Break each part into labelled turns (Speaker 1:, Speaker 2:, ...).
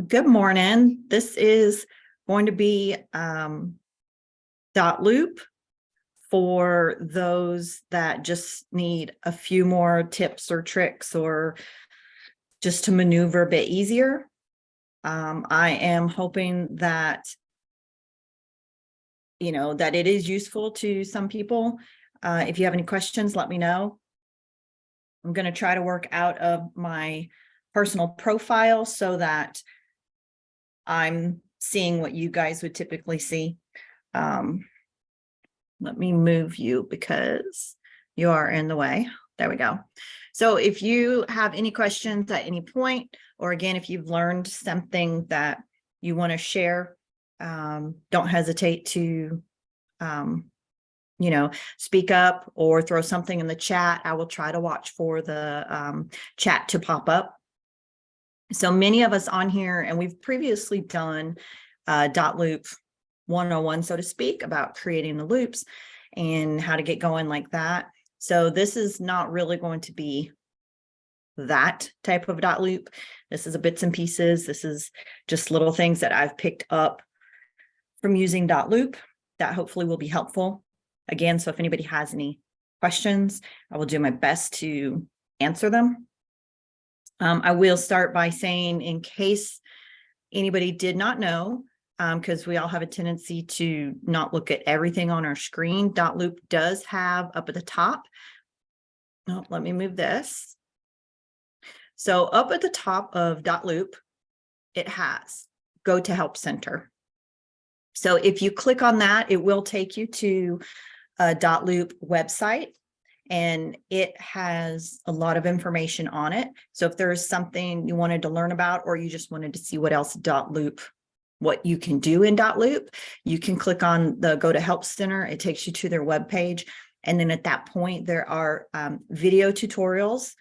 Speaker 1: Good morning. This is going to be Dotloop for those that just need a few more tips or tricks or just to maneuver a bit easier. I am hoping that that it is useful to some people. If you have any questions, let me know. I'm going to try to work out of my personal profile so that I'm seeing what you guys would typically see. Let me move you because you are in the way. There we go. So if you have any questions at any point, or again, if you've learned something that you want to share, don't hesitate to, speak up or throw something in the chat. I will try to watch for the chat to pop up. So many of us on here, and we've previously done Dotloop 101, so to speak, about creating the loops and how to get going like that. So this is not really going to be that type of Dotloop. This is a bits and pieces. This is just little things that I've picked up from using Dotloop that hopefully will be helpful. Again, so if anybody has any questions, I will do my best to answer them. I will start by saying, in case anybody did not know, because we all have a tendency to not look at everything on our screen, Dotloop does have up at the top. Oh, let me move this. So up at the top of Dotloop, it has Go to Help Center. So if you click on that, it will take you to a Dotloop website, and it has a lot of information on it. So if there is something you wanted to learn about, or you just wanted to see what else Dotloop, what you can do in Dotloop, you can click on the Go to Help Center. It takes you to their webpage. And then at that point, there are video tutorials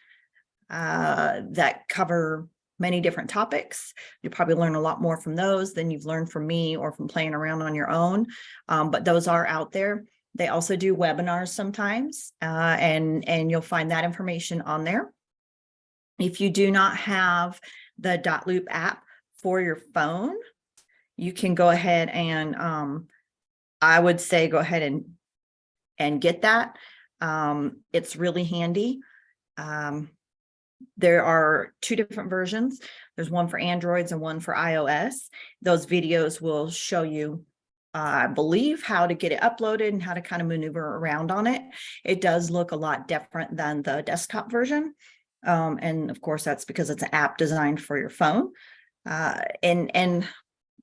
Speaker 1: that cover many different topics. You'll probably learn a lot more from those than you've learned from me or from playing around on your own. But those are out there. They also do webinars sometimes, and you'll find that information on there. If you do not have the Dotloop app for your phone, you can go ahead and I would say go ahead and get that. It's really handy. There are two different versions. There's one for Androids and one for iOS. Those videos will show you, I believe, how to get it uploaded and how to kind of maneuver around on it. It does look a lot different than the desktop version. And of course, that's because it's an app designed for your phone. And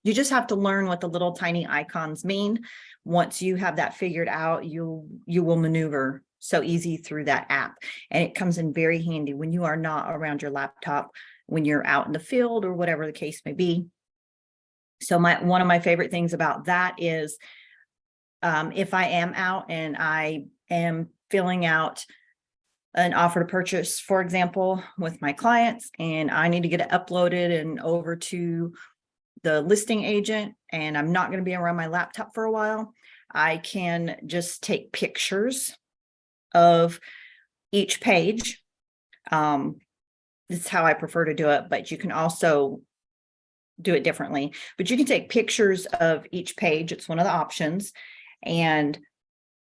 Speaker 1: you just have to learn what the little tiny icons mean. Once you have that figured out, you will maneuver so easy through that app. And it comes in very handy when you are not around your laptop, when you're out in the field or whatever the case may be. So one of my favorite things about that is if I am out and I am filling out an offer to purchase, for example, with my clients, and I need to get it uploaded and over to the listing agent, and I'm not going to be around my laptop for a while, I can just take pictures of each page. This is how I prefer to do it, but you can also do it differently. But you can take pictures of each page. It's one of the options. And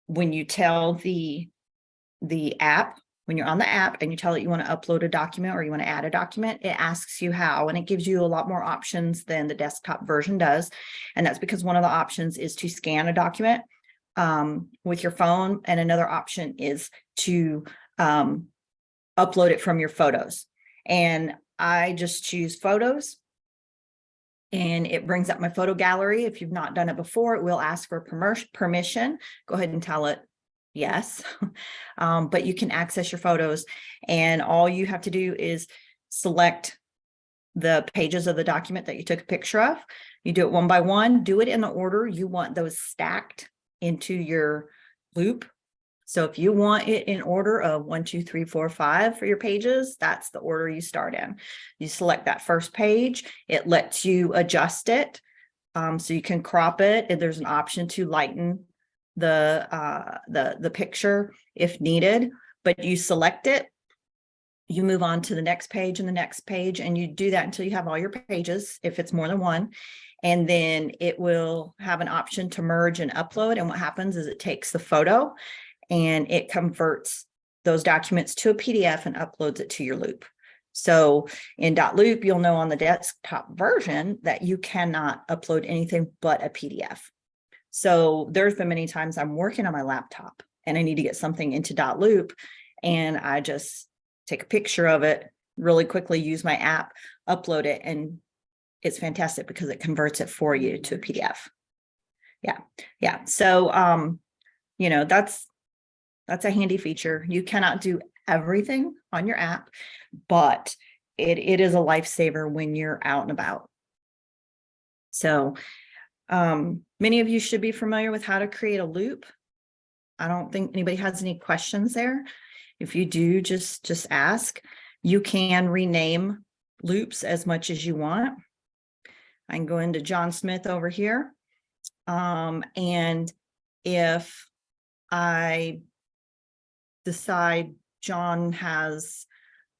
Speaker 1: when you tell the app, when you're on the app and you tell it you want to upload a document or you want to add a document, it asks you how, and it gives you a lot more options than the desktop version does. And that's because one of the options is to scan a document with your phone, and another option is to upload it from your photos. And I just choose photos, and it brings up my photo gallery. If you've not done it before, it will ask for permission. Go ahead and tell it yes. But you can access your photos, and all you have to do is select the pages of the document that you took a picture of. You do it one by one, do it in the order you want those stacked into your loop. So if you want it in order of 1, 2, 3, 4, 5 for your pages, that's the order you start in. You select that first page. It lets you adjust it. So you can crop it, and there's an option to lighten the picture if needed, but you select it you move on to the next page and the next page, and you do that until you have all your pages, if it's more than one. And then it will have an option to merge and upload. And what happens is it takes the photo and it converts those documents to a PDF and uploads it to your loop. So in Dotloop, you'll know on the desktop version that you cannot upload anything but a PDF. So there's been many times I'm working on my laptop and I need to get something into Dotloop, and I just take a picture of it really quickly, use my app, upload it, and it's fantastic because it converts it for you to a PDF. Yeah. So, that's a handy feature. You cannot do everything on your app, but it is a lifesaver when you're out and about. So, many of you should be familiar with how to create a loop. I don't think anybody has any questions there. If you do, just ask. You can rename loops as much as you want. I can go into John Smith over here. And if I decide John has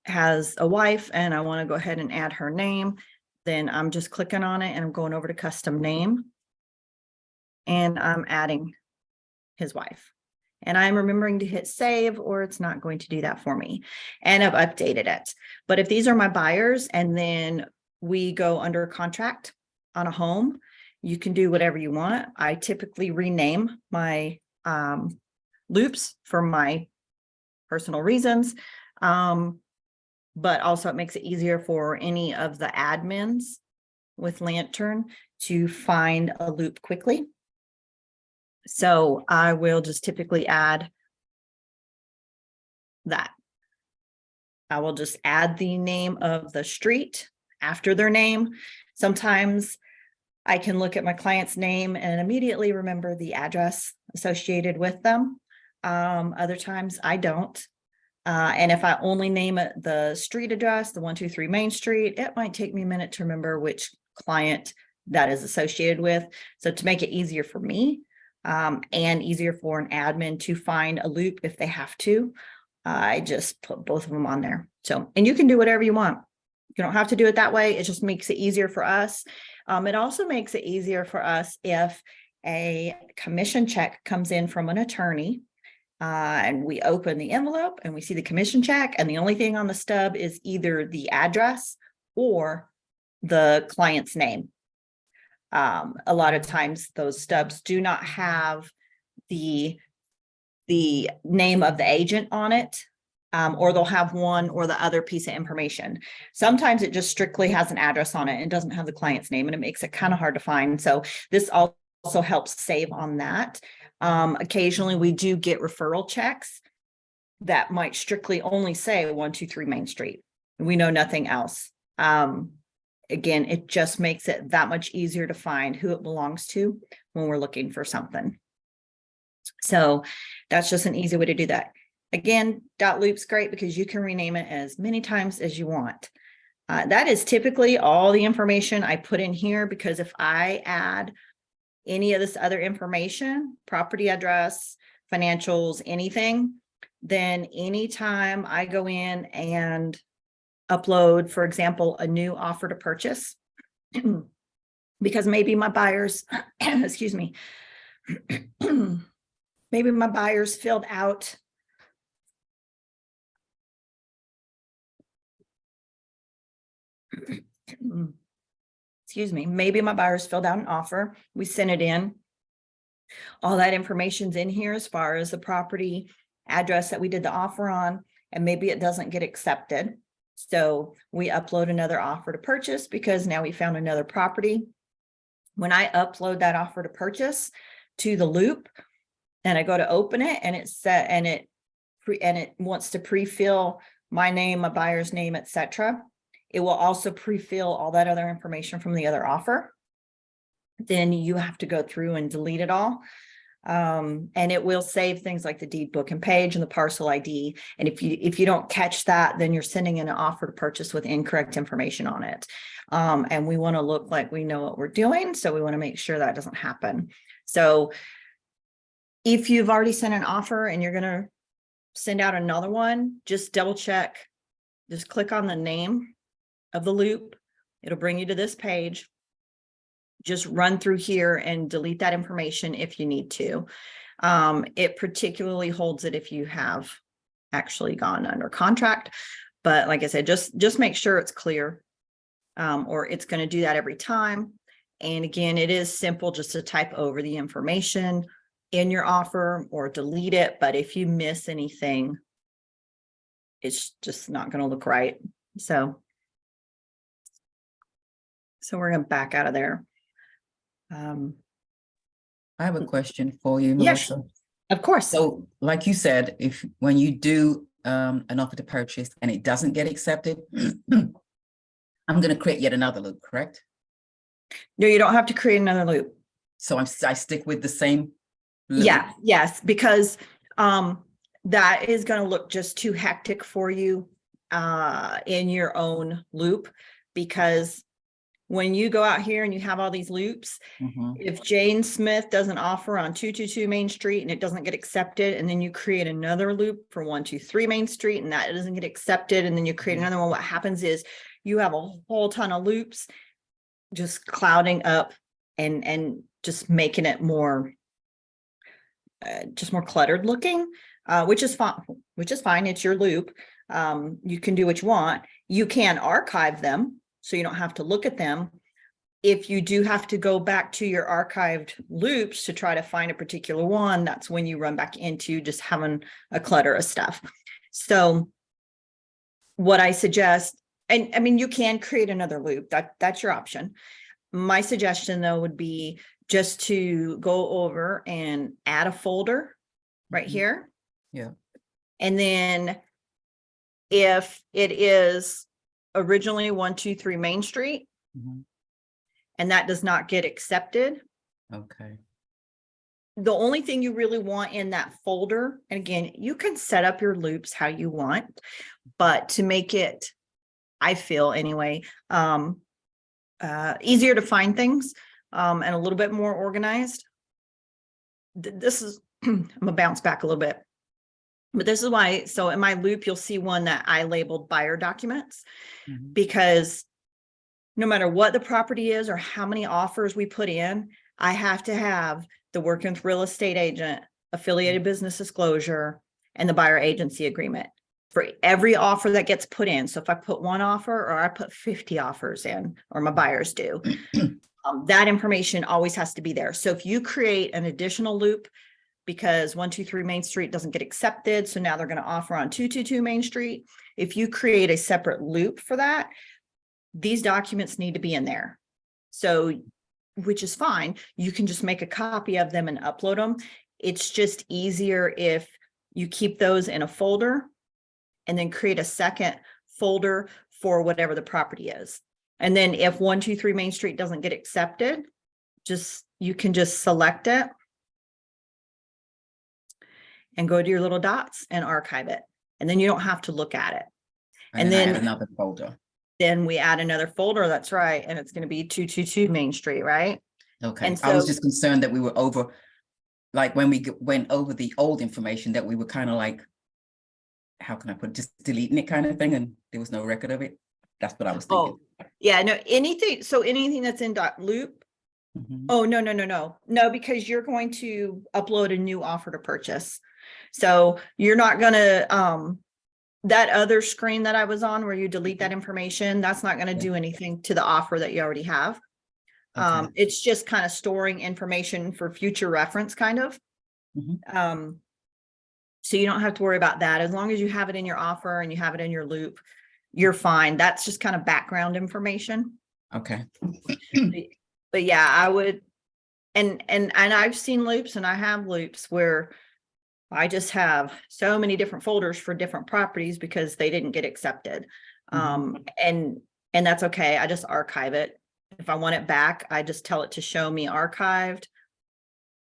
Speaker 1: a wife and I want to go ahead and add her name, then I'm just clicking on it and I'm going over to custom name and I'm adding his wife. And I'm remembering to hit save, or it's not going to do that for me. And I've updated it. But if these are my buyers and then we go under contract on a home, you can do whatever you want. I typically rename my loops for my personal reasons. But also it makes it easier for any of the admins with Lantern to find a loop quickly. So I will just typically add that. I will just add the name of the street after their name. Sometimes I can look at my client's name and immediately remember the address associated with them. Other times I don't. And if I only name it the street address, the 123 Main Street, it might take me a minute to remember which client that is associated with. So to make it easier for me, and easier for an admin to find a loop if they have to, I just put both of them on there. So, and you can do whatever you want. You don't have to do it that way. It just makes it easier for us. It also makes it easier for us if a commission check comes in from an attorney, and we open the envelope and we see the commission check, and the only thing on the stub is either the address or the client's name. A lot of times those stubs do not have the name of the agent on it, or they'll have one or the other piece of information. Sometimes it just strictly has an address on it and doesn't have the client's name, and it makes it kind of hard to find. So this also helps save on that. Occasionally we do get referral checks that might strictly only say 123 Main Street. We know nothing else. Again, it just makes it that much easier to find who it belongs to when we're looking for something. So that's just an easy way to do that. Again, Dotloop's great because you can rename it as many times as you want. That is typically all the information I put in here, because if I add any of this other information, property address, financials, anything, then anytime I go in and upload, for example, a new offer to purchase, because maybe my buyers, excuse me, maybe my buyers filled out excuse me, maybe my buyers filled out an offer. We sent it in. All that information's in here as far as the property address that we did the offer on, and maybe it doesn't get accepted. So we upload another offer to purchase because now we found another property. When I upload that offer to purchase to the loop and I go to open it, and it's set, and it wants to pre-fill my name, my buyer's name, etc., it will also pre-fill all that other information from the other offer. Then you have to go through and delete it all. And it will save things like the deed book and page and the parcel ID. And if you don't catch that, then you're sending in an offer to purchase with incorrect information on it. And we want to look like we know what we're doing. So we want to make sure that doesn't happen. So if you've already sent an offer and you're going to send out another one, just double check just click on the name of the loop. It'll bring you to this page. Just run through here and delete that information if you need to. It particularly holds it if you have actually gone under contract. But like I said, just make sure it's clear, or it's going to do that every time. And again, it is simple just to type over the information in your offer or delete it. But if you miss anything, it's just not going to look right. So we're going to back out of there.
Speaker 2: I have a question for you,
Speaker 1: Yes,
Speaker 2: Melissa.
Speaker 1: of course.
Speaker 2: So, like you said, when you do an offer to purchase and it doesn't get accepted, I'm going to create yet another loop, correct?
Speaker 1: No, you don't have to create another loop.
Speaker 2: So I stick with the same loop?
Speaker 1: Yeah, yes, because that is going to look just too hectic for you in your own loop, because when you go out here and you have all these loops, if Jane Smith does an offer on 222 Main Street and it doesn't get accepted, and then you create another loop for 123 Main Street and that doesn't get accepted, and then you create another one, what happens is you have a whole ton of loops just clouding up and just making it more just more cluttered looking, which is fine. It's your loop. You can do what you want. You can archive them so you don't have to look at them. If you do have to go back to your archived loops to try to find a particular one, that's when you run back into just having a clutter of stuff. So what I suggest, and I mean, you can create another loop, that's your option. My suggestion though would be just to go over and add a folder right here.
Speaker 2: Yeah.
Speaker 1: And then if it is originally 123 Main Street, and that does not get accepted,
Speaker 2: okay,
Speaker 1: the only thing you really want in that folder, and again, you can set up your loops how you want, but to make it, I feel anyway, easier to find things and a little bit more organized. This is, I'm gonna bounce back a little bit, but this is why. So in my loop, you'll see one that I labeled buyer documents, because no matter what the property is or how many offers we put in, I have to have the working with real estate agent, affiliated business disclosure, and the buyer agency agreement for every offer that gets put in. So if I put one offer or I put 50 offers in, or my buyers do, that information always has to be there. So if you create an additional loop because 123 Main Street doesn't get accepted, so now they're going to offer on 222 Main Street, if you create a separate loop for that, these documents need to be in there. So, which is fine. You can just make a copy of them and upload them. It's just easier if you keep those in a folder and then create a second folder for whatever the property is. And then if 123 Main Street doesn't get accepted, you can just select it and go to your little dots and archive it. And then you don't have to look at it.
Speaker 2: And then add another folder.
Speaker 1: Then we add another folder, that's right. And it's going to be 222 Main Street, right?
Speaker 2: Okay.
Speaker 1: And
Speaker 2: I was just concerned that we were over, like when we went over the old information, that we were kind of like, how can I put it, just deleting it kind of thing, and there was no record of it. That's what I was thinking.
Speaker 1: Oh, yeah, no, anything that's in Dotloop. Oh, no, because you're going to upload a new offer to purchase. So you're not going to, that other screen that I was on where you delete that information, that's not going to do anything to the offer that you already have. Okay. It's just kind of storing information for future reference, kind of. So you don't have to worry about that. As long as you have it in your offer and you have it in your loop, you're fine. That's just kind of background information.
Speaker 2: Okay.
Speaker 1: But yeah, I would, and I've seen loops and I have loops where I just have so many different folders for different properties because they didn't get accepted. And that's okay. I just archive it. If I want it back, I just tell it to show me archived.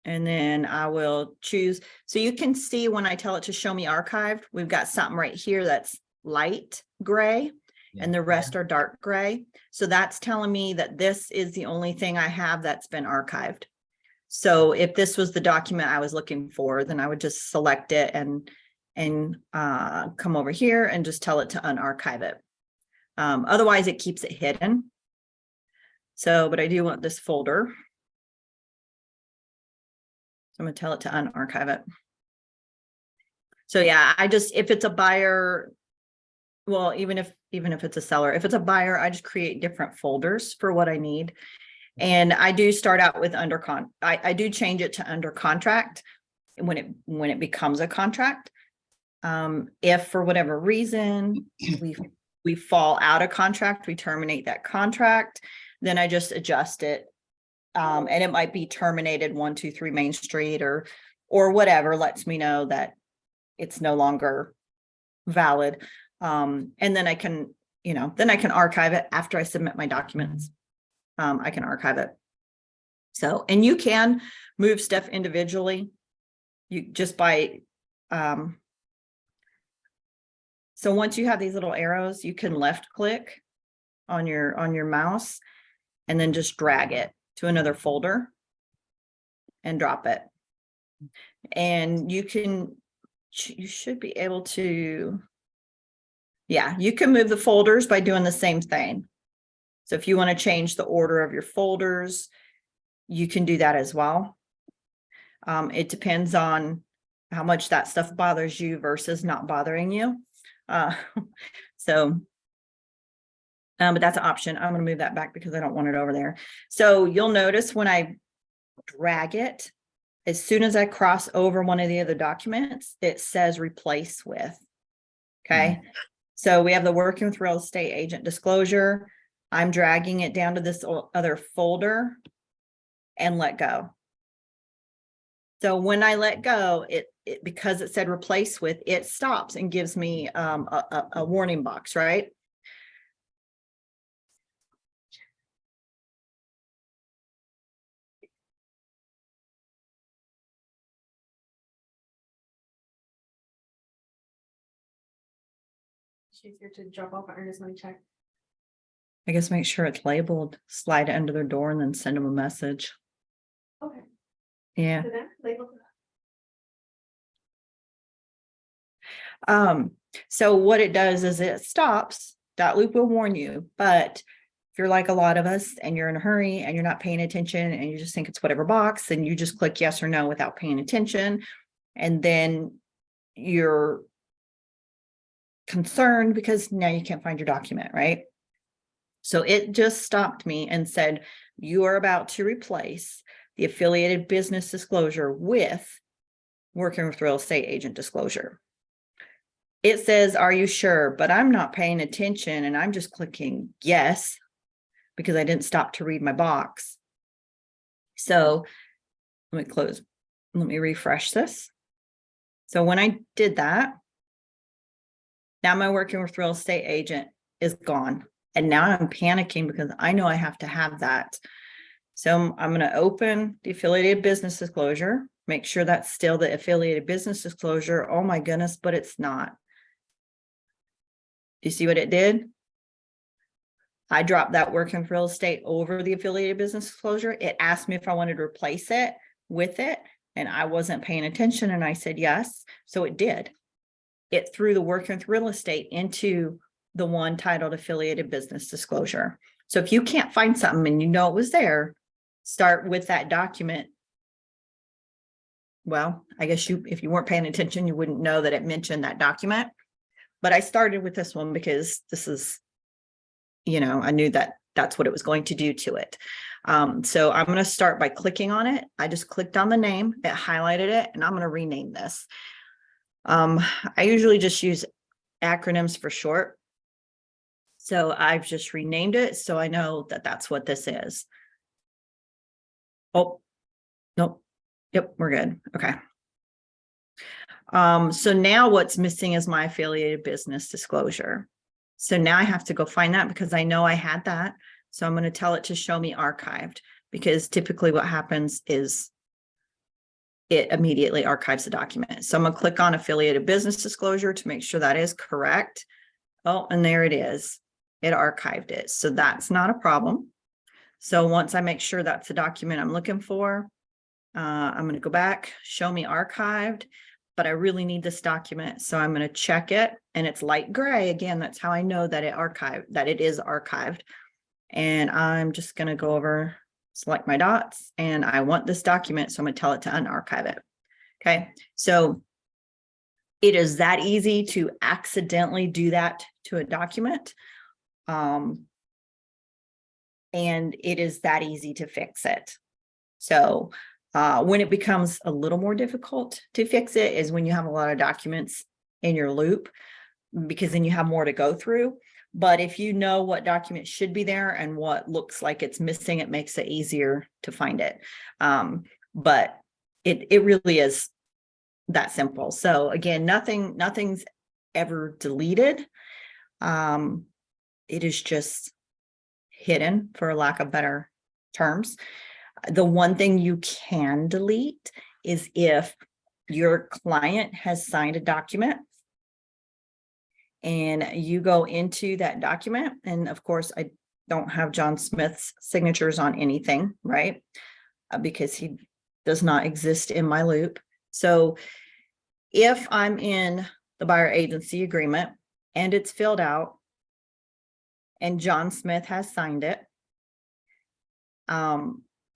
Speaker 1: And then I will choose. So you can see when I tell it to show me archived, we've got something right here that's light gray and the rest are dark gray. So that's telling me that this is the only thing I have that's been archived. So if this was the document I was looking for, then I would just select it and and come over here and just tell it to unarchive it. Otherwise it keeps it hidden. So, but I do want this folder. So I'm going to tell it to unarchive it. So yeah, if it's a buyer, well, even if it's a seller, if it's a buyer, I just create different folders for what I need. And I do start out with I do change it to under contract when it becomes a contract. If for whatever reason we fall out of contract, we terminate that contract, then I just adjust it. And it might be terminated 123 Main Street or whatever lets me know that it's no longer valid. And then I can, archive it after I submit my documents. I can archive it. So, and you can move stuff individually. You just by, so once you have these little arrows, you can left click on your mouse and then just drag it to another folder and drop it. And you should be able to, yeah, you can move the folders by doing the same thing. So if you want to change the order of your folders, you can do that as well. It depends on how much that stuff bothers you versus not bothering you. But that's an option. I'm going to move that back because I don't want it over there. So you'll notice when I drag it, as soon as I cross over one of the other documents, it says replace with. Okay. So we have the working with real estate agent disclosure. I'm dragging it down to this other folder and let go. So when I let go, it because it said replace with, it stops and gives me a warning box, right?
Speaker 3: She's here to drop off earnest money check.
Speaker 1: I guess make sure it's labeled, slide it under their door and then send them a message.
Speaker 3: Okay.
Speaker 1: Yeah.
Speaker 3: So then label.
Speaker 1: So what it does is it stops. Dotloop will warn you, but if you're like a lot of us and you're in a hurry and you're not paying attention and you just think it's whatever box, then you just click yes or no without paying attention. And then you're concerned because now you can't find your document, right? So it just stopped me and said, you are about to replace the affiliated business disclosure with working with real estate agent disclosure. It says, are you sure? But I'm not paying attention and I'm just clicking yes because I didn't stop to read my box. So let me close. Let me refresh this. So when I did that, now my working with real estate agent is gone. And now I'm panicking because I know I have to have that. So I'm going to open the affiliated business disclosure, make sure that's still the affiliated business disclosure. Oh my goodness, but it's not. You see what it did? I dropped that working with real estate over the affiliated business disclosure. It asked me if I wanted to replace it with it, and I wasn't paying attention. And I said yes. So it did. It threw the working with real estate into the one titled affiliated business disclosure. So if you can't find something and you know it was there, start with that document. Well, I guess if you weren't paying attention, you wouldn't know that it mentioned that document. But I started with this one because this is, I knew that that's what it was going to do to it. So I'm going to start by clicking on it. I just clicked on the name, it highlighted it, and I'm going to rename this. I usually just use acronyms for short. So I've just renamed it so I know that that's what this is. Oh, nope. Yep, we're good. Okay. So now what's missing is my affiliated business disclosure. So now I have to go find that because I know I had that. So I'm going to tell it to show me archived, because typically what happens is it immediately archives the document. So I'm going to click on affiliated business disclosure to make sure that is correct. Oh, and there it is. It archived it. So that's not a problem. So once I make sure that's the document I'm looking for, I'm going to go back, show me archived. but I really need this document. So I'm going to check it, and it's light gray. Again, that's how I know that it is archived. And I'm just going to go over, select my dots, and I want this document. So I'm going to tell it to unarchive it. Okay. So it is that easy to accidentally do that to a document. And it is that easy to fix it. So when it becomes a little more difficult to fix it is when you have a lot of documents in your loop, because then you have more to go through. But if you know what documents should be there and what looks like it's missing, it makes it easier to find it. But it really is that simple. So again, nothing's ever deleted. It is just hidden, for lack of better terms. The one thing you can delete is if your client has signed a document and you go into that document. And of course, I don't have John Smith's signatures on anything, right? Because he does not exist in my loop. So if I'm in the buyer agency agreement and it's filled out and John Smith has signed it,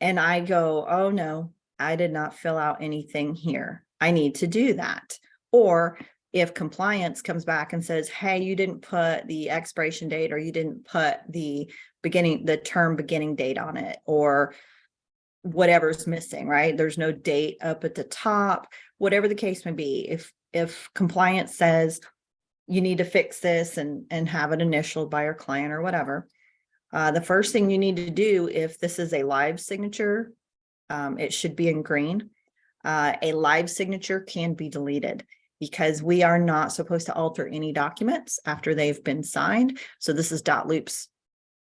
Speaker 1: and I go, oh no, I did not fill out anything here, I need to do that. Or if compliance comes back and says, hey, you didn't put the expiration date, or you didn't put the term beginning date on it, or whatever's missing, right? There's no date up at the top, whatever the case may be. If compliance says you need to fix this and have it initialed by your client or whatever, the first thing you need to do, if this is a live signature, it should be in green. A live signature can be deleted because we are not supposed to alter any documents after they've been signed. So this is Dotloop's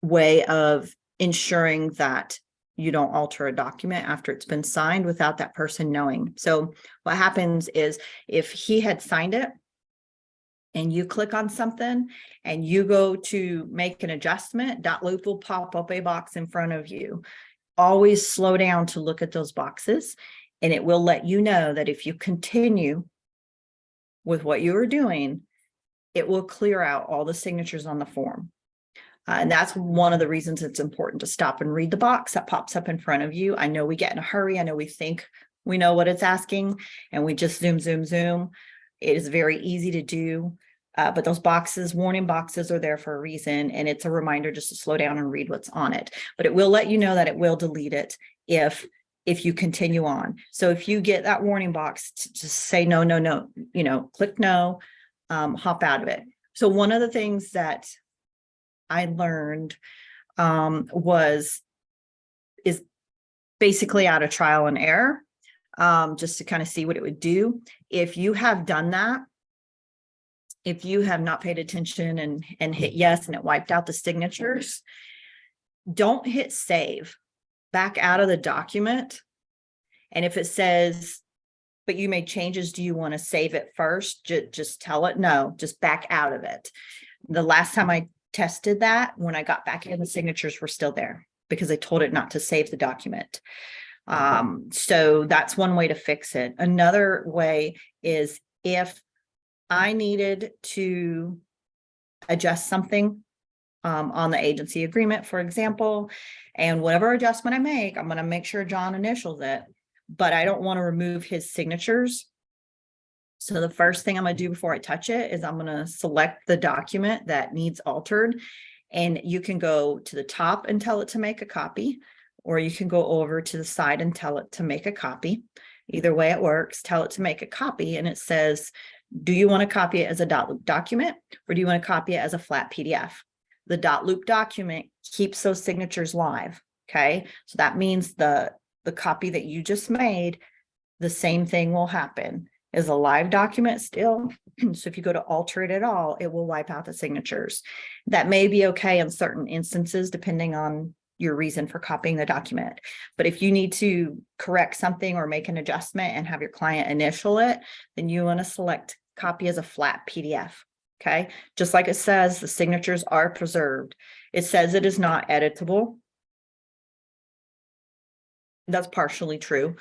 Speaker 1: way of ensuring that you don't alter a document after it's been signed without that person knowing. So what happens is if he had signed it and you click on something and you go to make an adjustment, Dotloop will pop up a box in front of you. Always slow down to look at those boxes, and it will let you know that if you continue with what you are doing, it will clear out all the signatures on the form. And that's one of the reasons it's important to stop and read the box that pops up in front of you. I know we get in a hurry. I know we think we know what it's asking and we just zoom. It is very easy to do. But those boxes, warning boxes, are there for a reason. And it's a reminder just to slow down and read what's on it. But it will let you know that it will delete it if you continue on. So if you get that warning box, just say no, click no, hop out of it. So one of the things that I learned is basically out of trial and error, just to kind of see what it would do. If you have done that, if you have not paid attention and hit yes and it wiped out the signatures, don't hit save. Back out of the document. And if it says, but you made changes, do you want to save it first? Just tell it no, just back out of it. The last time I tested that, when I got back in, the signatures were still there because I told it not to save the document. So that's one way to fix it. Another way is if I needed to adjust something on the agency agreement, for example, and whatever adjustment I make, I'm going to make sure John initials it, but I don't want to remove his signatures. So the first thing I'm going to do before I touch it is I'm going to select the document that needs altered, and you can go to the top and tell it to make a copy, or you can go over to the side and tell it to make a copy. Either way it works. Tell it to make a copy, and it says, do you want to copy it as a Dotloop document, or do you want to copy it as a flat PDF? The Dotloop document keeps those signatures live. Okay, so that means the copy that you just made, the same thing will happen. Is a live document still. So if you go to alter it at all, it will wipe out the signatures. That may be okay in certain instances, depending on your reason for copying the document. But if you need to correct something or make an adjustment and have your client initial it, then you want to select copy as a flat PDF. Okay, just like it says, the signatures are preserved. It says it is not editable. That's partially true.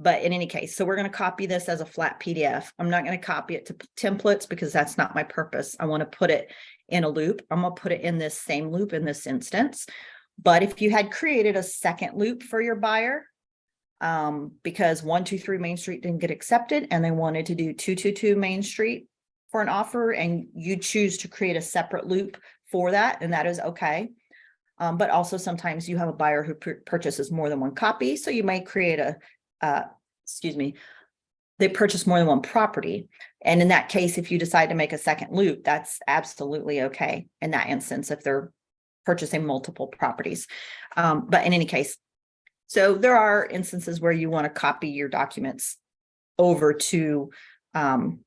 Speaker 1: But in any case, so we're going to copy this as a flat PDF. I'm not going to copy it to templates because that's not my purpose. I want to put it in a loop. I'm going to put it in this same loop in this instance. But if you had created a second loop for your buyer, because 123 Main Street didn't get accepted and they wanted to do 222 Main Street for an offer, and you choose to create a separate loop for that, and that is okay. But also sometimes you have a buyer who purchases more than one copy. So you may create they purchase more than one property. And in that case, if you decide to make a second loop, that's absolutely okay in that instance, if they're purchasing multiple properties. But in any case, so there are instances where you want to copy your documents over to, to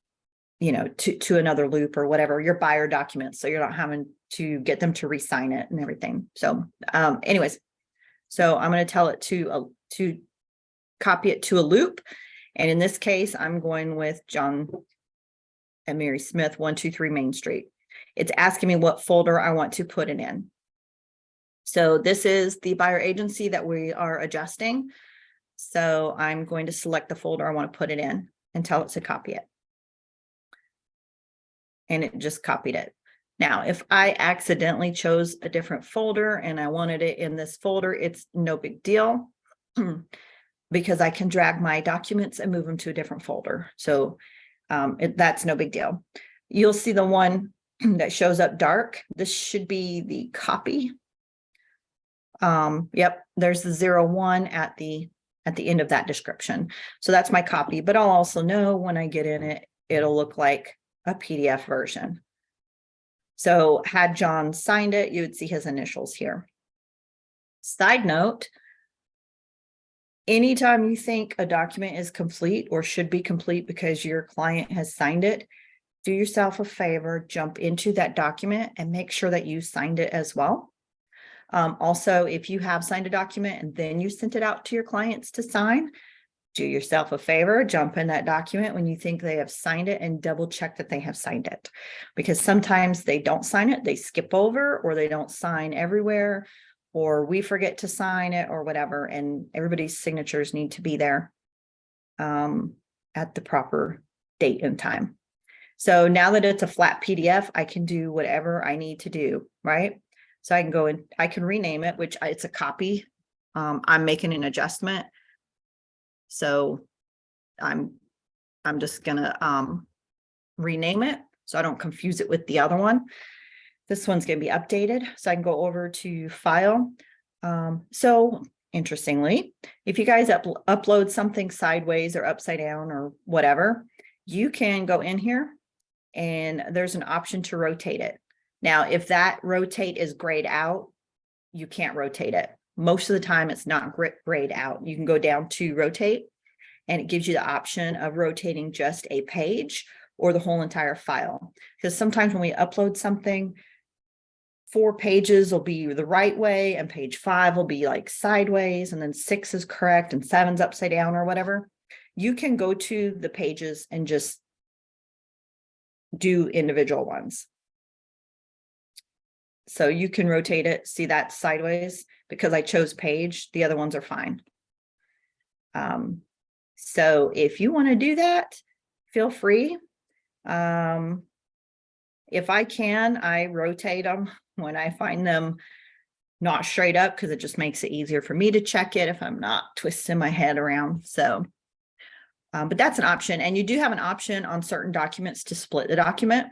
Speaker 1: another loop or whatever, your buyer documents. So you're not having to get them to re-sign it and everything. So anyways, so I'm going to tell it to copy it to a loop. And in this case, I'm going with John and Mary Smith, 123 Main Street. It's asking me what folder I want to put it in. So this is the buyer agency that we are adjusting. So I'm going to select the folder I want to put it in and tell it to copy it. And it just copied it. Now, if I accidentally chose a different folder and I wanted it in this folder, it's no big deal because I can drag my documents and move them to a different folder. So that's no big deal. You'll see the one that shows up dark. This should be the copy. Yep, there's the 01 at the end of that description. So that's my copy, but I'll also know when I get in it, it'll look like a PDF version. So had John signed it, you would see his initials here. Side note, anytime you think a document is complete or should be complete because your client has signed it, do yourself a favor, jump into that document and make sure that you signed it as well. Also, if you have signed a document and then you sent it out to your clients to sign, do yourself a favor, jump in that document when you think they have signed it and double check that they have signed it. Because sometimes they don't sign it, they skip over, or they don't sign everywhere, or we forget to sign it or whatever. And everybody's signatures need to be there at the proper date and time. So now that it's a flat PDF, I can do whatever I need to do, right? So I can go and I can rename it, which it's a copy. I'm making an adjustment. So I'm just gonna rename it so I don't confuse it with the other one. This one's gonna be updated. So I can go over to file. So interestingly, if you guys upload something sideways or upside down or whatever, you can go in here and there's an option to rotate it. Now, if that rotate is grayed out, you can't rotate it. Most of the time it's not grayed out. You can go down to rotate and it gives you the option of rotating just a page or the whole entire file. Because sometimes when we upload something, 4 pages will be the right way and page 5 will be like sideways, and then 6 is correct and 7's upside down or whatever. You can go to the pages and just do individual ones. So you can rotate it, see that sideways because I chose page, the other ones are fine. So if you want to do that, feel free. If I can, I rotate them when I find them not straight up because it just makes it easier for me to check it if I'm not twisting my head around. So, but that's an option. And you do have an option on certain documents to split the document.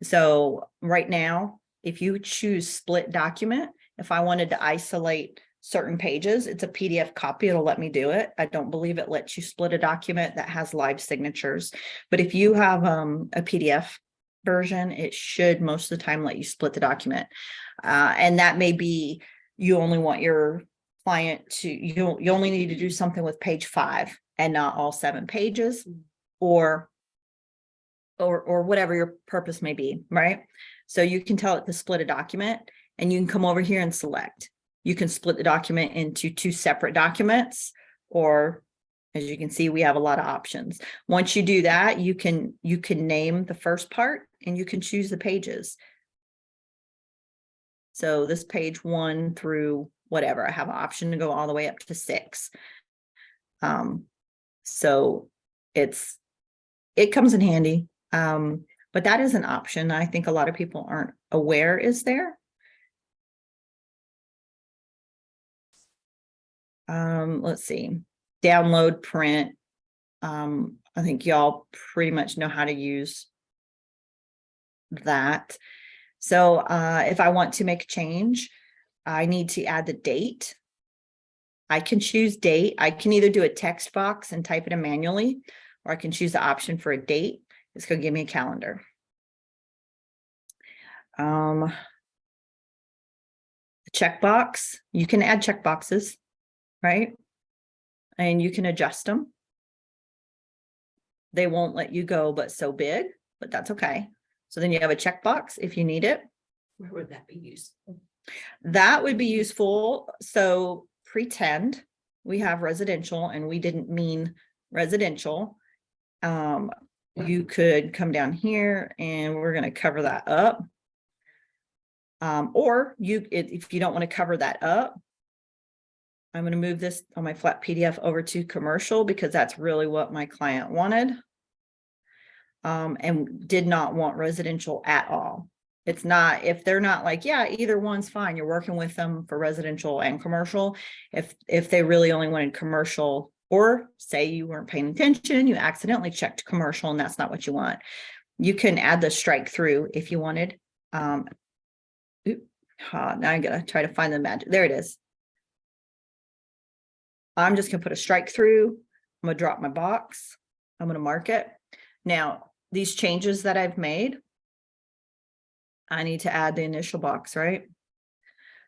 Speaker 1: So right now, if you choose split document, if I wanted to isolate certain pages, it's a PDF copy, it'll let me do it. I don't believe it lets you split a document that has live signatures. But if you have a PDF version, it should most of the time let you split the document. And that may be you only want your client to, you only need to do something with page 5 and not all 7 pages, or whatever your purpose may be, right? So you can tell it to split a document and you can come over here and select. You can split the document into 2 separate documents, or as you can see, we have a lot of options. Once you do that, you can name the first part and you can choose the pages. So this page 1 through whatever, I have an option to go all the way up to 6. So it comes in handy. But that is an option I think a lot of people aren't aware is there. Let's see, download, print. I think y'all pretty much know how to use that. So if I want to make a change, I need to add the date. I can choose date. I can either do a text box and type it in manually, or I can choose the option for a date. It's going to give me a calendar. The checkbox, you can add checkboxes, right? And you can adjust them. They won't let you go, but so big, but that's okay. So then you have a checkbox if you need it.
Speaker 3: Where would that be used?
Speaker 1: That would be useful. So pretend we have residential and we didn't mean residential. You could come down here and we're going to cover that up. Or if you don't want to cover that up, I'm going to move this on my flat PDF over to commercial because that's really what my client wanted. And did not want residential at all. It's not, if they're not like, yeah, either one's fine. You're working with them for residential and commercial. If they really only wanted commercial, or say you weren't paying attention, you accidentally checked commercial and that's not what you want. You can add the strike through if you wanted. Now I gotta try to find the magic. There it is. I'm just gonna put a strike through. I'm gonna drop my box. I'm gonna mark it. Now, these changes that I've made, I need to add the initial box, right?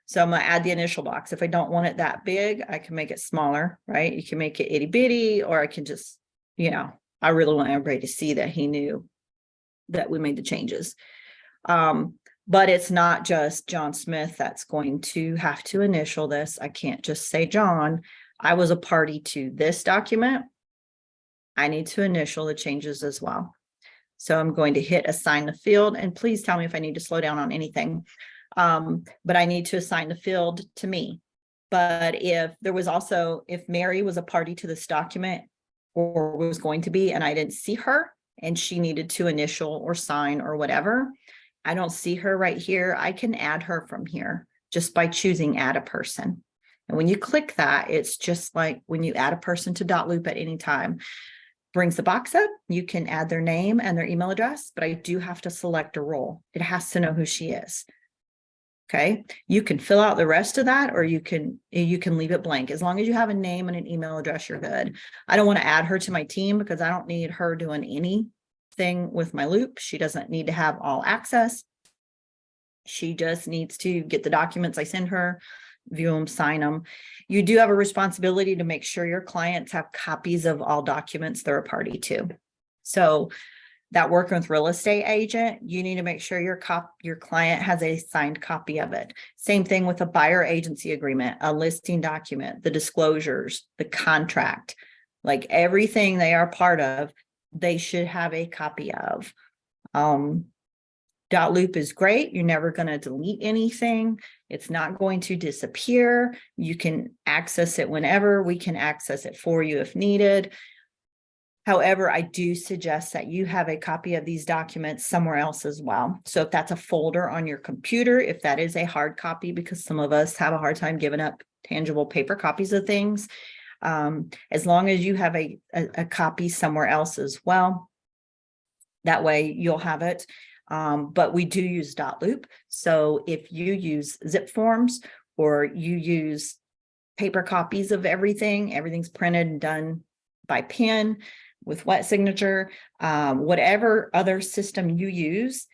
Speaker 1: So I'm gonna add the initial box. If I don't want it that big, I can make it smaller, right? You can make it itty bitty, or I can just, I really want everybody to see that he knew that we made the changes. But it's not just John Smith that's going to have to initial this. I can't just say, John, I was a party to this document. I need to initial the changes as well. So I'm going to hit assign the field, and please tell me if I need to slow down on anything. But I need to assign the field to me. But if Mary was a party to this document or was going to be, and I didn't see her and she needed to initial or sign or whatever, I don't see her right here. I can add her from here just by choosing add a person. And when you click that, it's just like when you add a person to Dotloop at any time. Brings the box up, you can add their name and their email address, but I do have to select a role. It has to know who she is. Okay, you can fill out the rest of that, or you can leave it blank. As long as you have a name and an email address, you're good. I don't want to add her to my team because I don't need her doing anything with my loop. She doesn't need to have all access. She just needs to get the documents I send her, view them, sign them. You do have a responsibility to make sure your clients have copies of all documents they're a party to. So that working with real estate agent, you need to make sure your client has a signed copy of it. Same thing with a buyer agency agreement, a listing document, the disclosures, the contract, like everything they are part of, they should have a copy of. Dotloop is great. You're never going to delete anything. It's not going to disappear. You can access it whenever. We can access it for you if needed. However, I do suggest that you have a copy of these documents somewhere else as well. So if that's a folder on your computer, if that is a hard copy, because some of us have a hard time giving up tangible paper copies of things, as long as you have a copy somewhere else as well, that way you'll have it. But we do use Dotloop. So if you use zip forms or you use paper copies of everything's printed and done by pen with wet signature, whatever other system you use,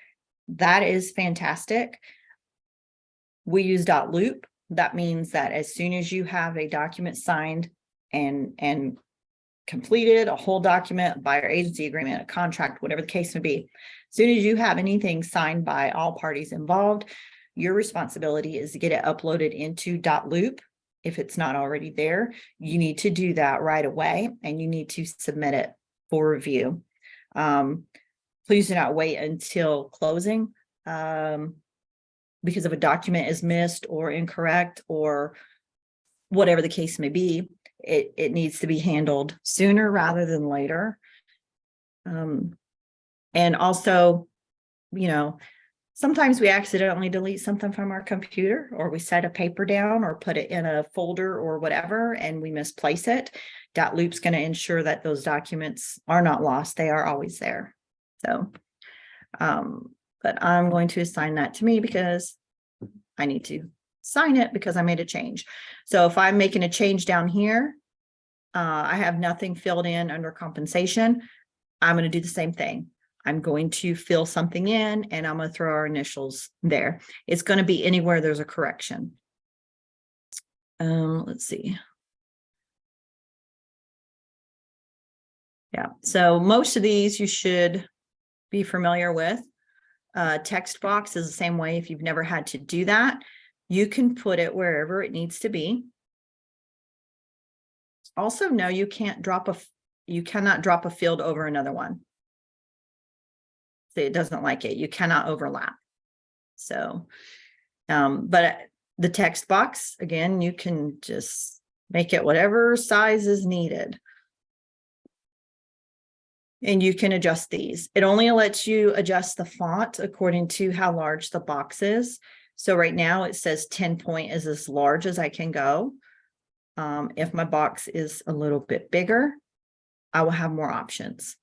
Speaker 1: that is fantastic. We use Dotloop. That means that as soon as you have a document signed and completed, a whole document, buyer agency agreement, a contract, whatever the case may be, as soon as you have anything signed by all parties involved, your responsibility is to get it uploaded into Dotloop. If it's not already there, you need to do that right away and you need to submit it for review. Please do not wait until closing because if a document is missed or incorrect or whatever the case may be, it needs to be handled sooner rather than later. And also, you know, sometimes we accidentally delete something from our computer, or we set a paper down or put it in a folder or whatever, and we misplace it. Dotloop's going to ensure that those documents are not lost. They are always there. So, but I'm going to assign that to me because I need to sign it because I made a change. So if I'm making a change down here, I have nothing filled in under compensation. I'm going to do the same thing. I'm going to fill something in and I'm going to throw our initials there. It's going to be anywhere there's a correction. Let's see. Yeah, so most of these you should be familiar with. Text box is the same way. If you've never had to do that, you can put it wherever it needs to be. Also, no, you cannot drop a field over another one. It doesn't like it. You cannot overlap. So, but the text box, again, you can just make it whatever size is needed. And you can adjust these. It only lets you adjust the font according to how large the box is. So right now it says 10 point is as large as I can go. If my box is a little bit bigger, I will have more options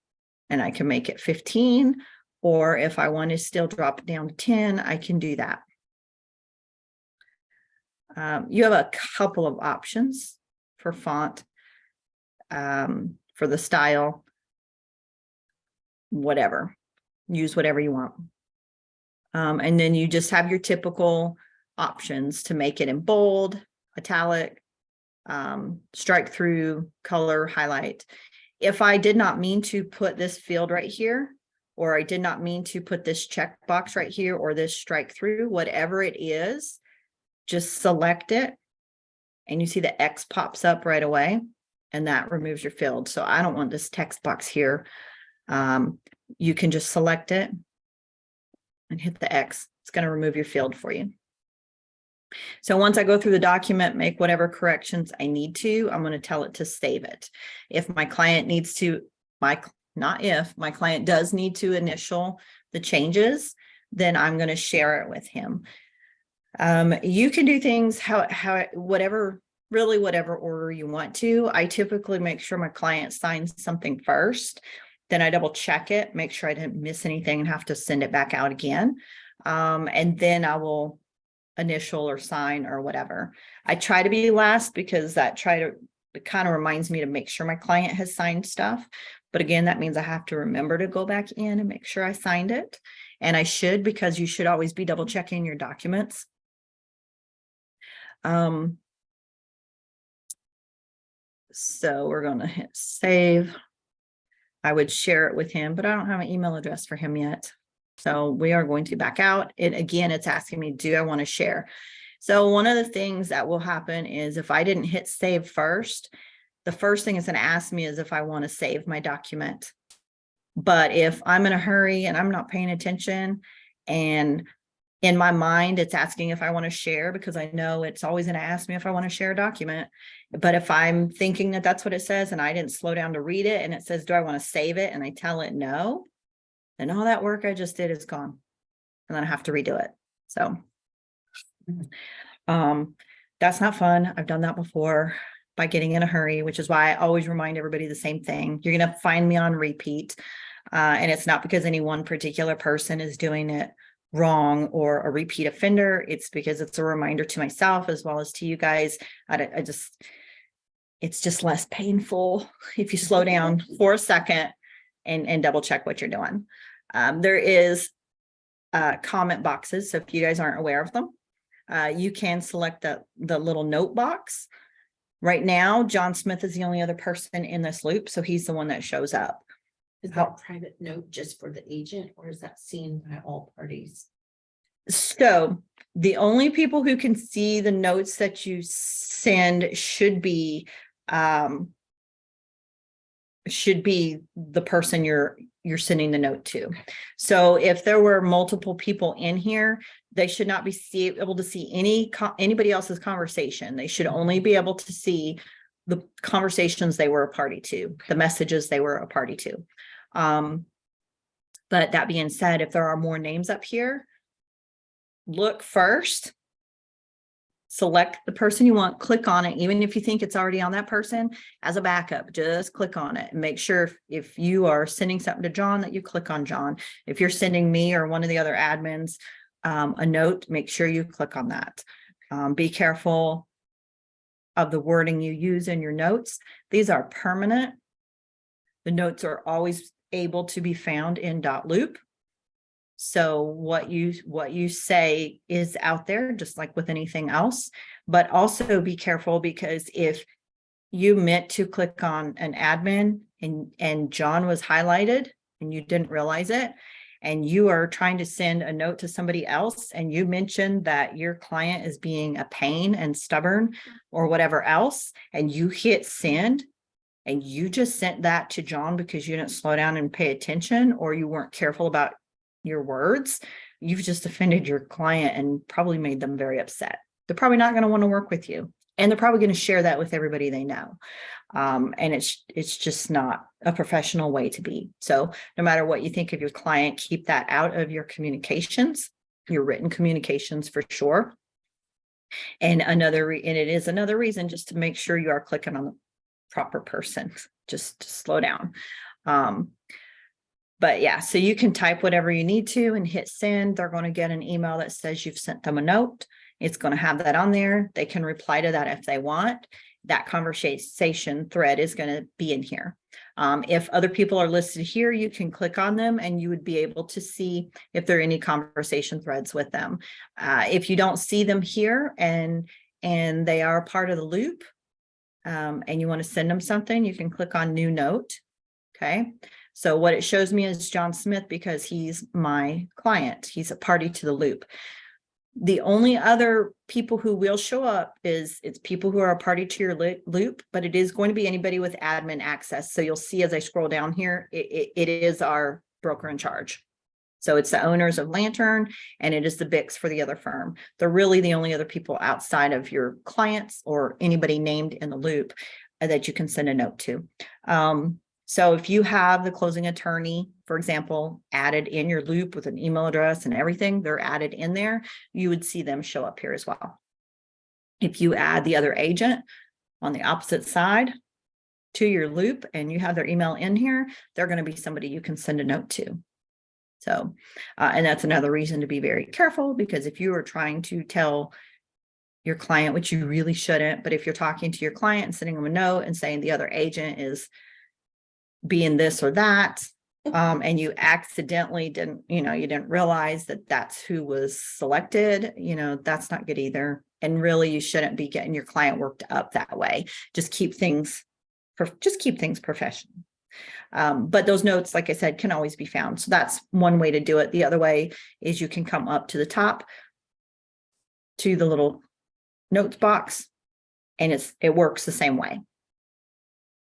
Speaker 1: and I can make it 15. Or if I want to still drop it down to 10, I can do that. You have a couple of options for font, for the style, whatever. Use whatever you want. And then you just have your typical options to make it in bold, italic, strike through, color, highlight. If I did not mean to put this field right here, or I did not mean to put this checkbox right here, or this strike through, whatever it is, just select it. And you see the X pops up right away, and that removes your field. So I don't want this text box here. You can just select it and hit the X. It's going to remove your field for you. So once I go through the document, make whatever corrections I need to, I'm going to tell it to save it. If my client needs to, not if, my client does need to initial the changes, then I'm going to share it with him. You can do things whatever order you want to. I typically make sure my client signs something first. Then I double check it, make sure I didn't miss anything and have to send it back out again. And then I will initial or sign or whatever. I try to be last because it kind of reminds me to make sure my client has signed stuff. But again, that means I have to remember to go back in and make sure I signed it. And I should, because you should always be double checking your documents. So we're going to hit save. I would share it with him, but I don't have an email address for him yet. So we are going to back out. And again, it's asking me, do I want to share? So one of the things that will happen is if I didn't hit save first, the first thing it's going to ask me is if I want to save my document. But if I'm in a hurry and I'm not paying attention, and in my mind, it's asking if I want to share, because I know it's always going to ask me if I want to share a document. But if I'm thinking that that's what it says and I didn't slow down to read it and it says, do I want to save it? And I tell it no, then all that work I just did is gone. And then I have to redo it. So that's not fun. I've done that before by getting in a hurry, which is why I always remind everybody the same thing. You're going to find me on repeat. And it's not because any one particular person is doing it wrong or a repeat offender. It's because it's a reminder to myself as well as to you guys. It's just less painful if you slow down for a second and double check what you're doing. There is comment boxes. So if you guys aren't aware of them, you can select the little note box. Right now, John Smith is the only other person in this loop, so he's the one that shows up.
Speaker 3: Is that a private note just for the agent, or is that seen by all parties?
Speaker 1: So the only people who can see the notes that you send should be the person you're sending the note to. So if there were multiple people in here, they should not be able to see anybody else's conversation. They should only be able to see the conversations they were a party to, the messages they were a party to. But that being said, if there are more names up here, look first, select the person you want, click on it, even if you think it's already on that person as a backup, just click on it and make sure if you are sending something to John that you click on John. If you're sending me or one of the other admins a note, make sure you click on that. Be careful of the wording you use in your notes. These are permanent. The notes are always able to be found in Dotloop. So what you say is out there, just like with anything else, but also be careful, because if you meant to click on an admin and John was highlighted and you didn't realize it, and you are trying to send a note to somebody else and you mentioned that your client is being a pain and stubborn or whatever else, and you hit send, and you just sent that to John because you didn't slow down and pay attention, or you weren't careful about your words, you've just offended your client and probably made them very upset. They're probably not going to want to work with you, and they're probably going to share that with everybody they know. And it's just not a professional way to be. So no matter what you think of your client, keep that out of your communications, your written communications for sure. And and it is another reason just to make sure you are clicking on the proper person, just to slow down. But yeah, so you can type whatever you need to and hit send. They're going to get an email that says you've sent them a note. It's going to have that on there. They can reply to that if they want. That conversation thread is going to be in here. If other people are listed here, you can click on them and you would be able to see if there are any conversation threads with them. If you don't see them here and they are part of the loop, and you want to send them something, you can click on new note. Okay. So what it shows me is John Smith because he's my client. He's a party to the loop. The only other people who will show up it's people who are a party to your loop, but it is going to be anybody with admin access. So you'll see as I scroll down here, it is our broker in charge. So it's the owners of Lantern and it is the BICs for the other firm. They're really the only other people outside of your clients or anybody named in the loop that you can send a note to. So if you have the closing attorney, for example, added in your loop with an email address and everything, they're added in there, you would see them show up here as well. If you add the other agent on the opposite side to your loop and you have their email in here, they're going to be somebody you can send a note to. So, and that's another reason to be very careful, because if you are trying to tell your client, which you really shouldn't, but if you're talking to your client and sending them a note and saying the other agent is being this or that, and you accidentally you didn't realize that that's who was selected, that's not good either. And really, you shouldn't be getting your client worked up that way. Just keep things professional. But those notes, like I said, can always be found. So that's one way to do it. The other way is you can come up to the top to the little notes box, and it works the same way.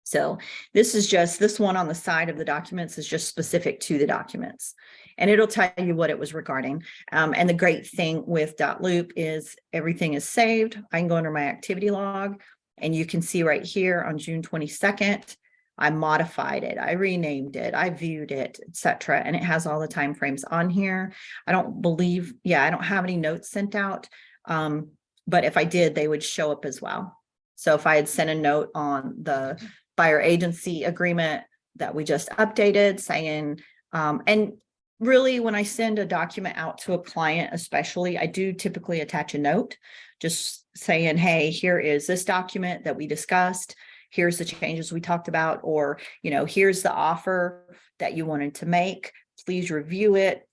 Speaker 1: So this one on the side of the documents is just specific to the documents, and it'll tell you what it was regarding. And the great thing with Dotloop is everything is saved. I can go under my activity log and you can see right here on June 22nd, I modified it, I renamed it, I viewed it, etc. And it has all the time frames on here. I don't have any notes sent out. But if I did, they would show up as well. So if I had sent a note on the buyer agency agreement that we just updated saying, and really when I send a document out to a client, especially, I do typically attach a note just saying, hey, here is this document that we discussed. Here's the changes we talked about, or, here's the offer that you wanted to make. Please review it.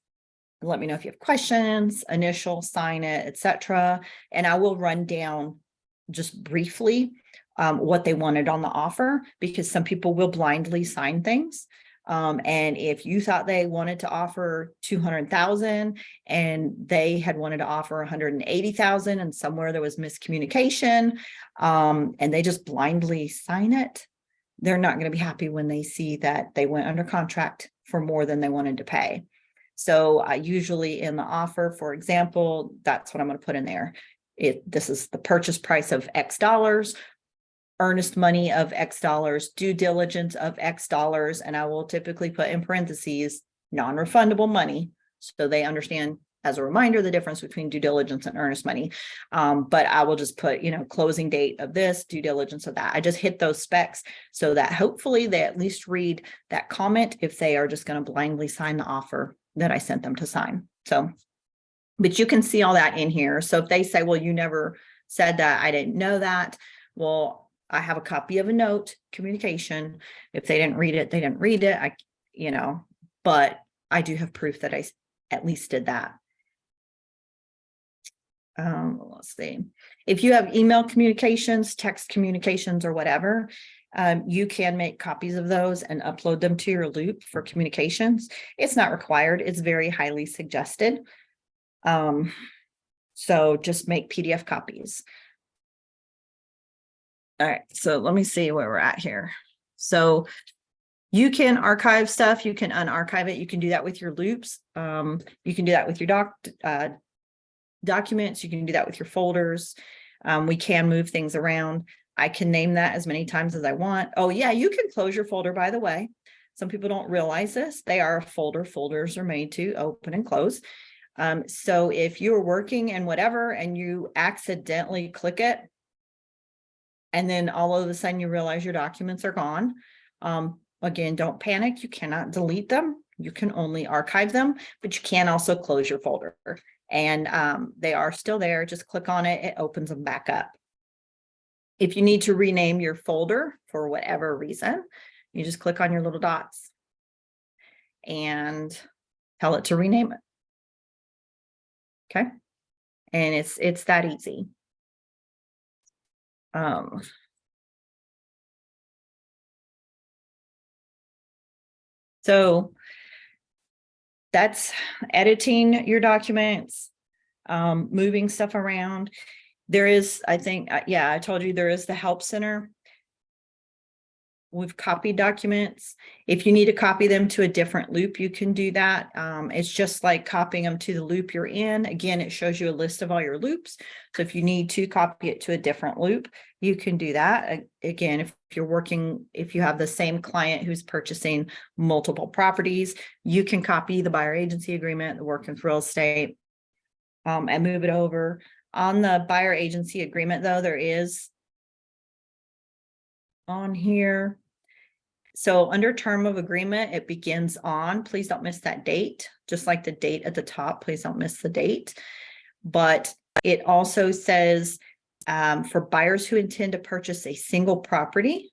Speaker 1: Let me know if you have questions, initial, sign it, etc. And I will run down just briefly what they wanted on the offer, because some people will blindly sign things. And if you thought they wanted to offer 200,000 and they had wanted to offer 180,000 and somewhere there was miscommunication, and they just blindly sign it, they're not going to be happy when they see that they went under contract for more than they wanted to pay. So usually in the offer, for example, that's what I'm going to put in there. This is the purchase price of X dollars. earnest money of X dollars, due diligence of X dollars, and I will typically put in parentheses, non-refundable money. So they understand, as a reminder, the difference between due diligence and earnest money. But I will just put, closing date of this, due diligence of that. I just hit those specs so that hopefully they at least read that comment if they are just going to blindly sign the offer that I sent them to sign. So, but you can see all that in here. So if they say, well, you never said that, I didn't know that. Well, I have a copy of a note communication. If they didn't read it, they didn't read it. But I do have proof that I at least did that. Let's see. If you have email communications, text communications, or whatever, you can make copies of those and upload them to your Loop for communications. It's not required. It's very highly suggested. So just make PDF copies. All right, so let me see where we're at here. So you can archive stuff, you can unarchive it, you can do that with your loops. You can do that with your documents, you can do that with your folders. We can move things around. I can name that as many times as I want. Oh yeah, you can close your folder, by the way. Some people don't realize this. They are a folder. Folders are made to open and close. So if you're working and whatever, and you accidentally click it, and then all of a sudden you realize your documents are gone. Again, don't panic. You cannot delete them. You can only archive them, but you can also close your folder. And they are still there. Just click on it. It opens them back up. If you need to rename your folder for whatever reason, you just click on your little dots and tell it to rename it. Okay. And it's that easy. So that's editing your documents, moving stuff around. There is, I think, I told you there is the Help Center. We've copied documents. If you need to copy them to a different loop, you can do that. It's just like copying them to the loop you're in. Again, it shows you a list of all your loops. So if you need to copy it to a different loop, you can do that. Again, if you have the same client who's purchasing multiple properties, you can copy the buyer agency agreement, the working with real estate, and move it over. On the buyer agency agreement, though, there is on here. So under term of agreement, it begins on, please don't miss that date, just like the date at the top, please don't miss the date. But it also says for buyers who intend to purchase a single property,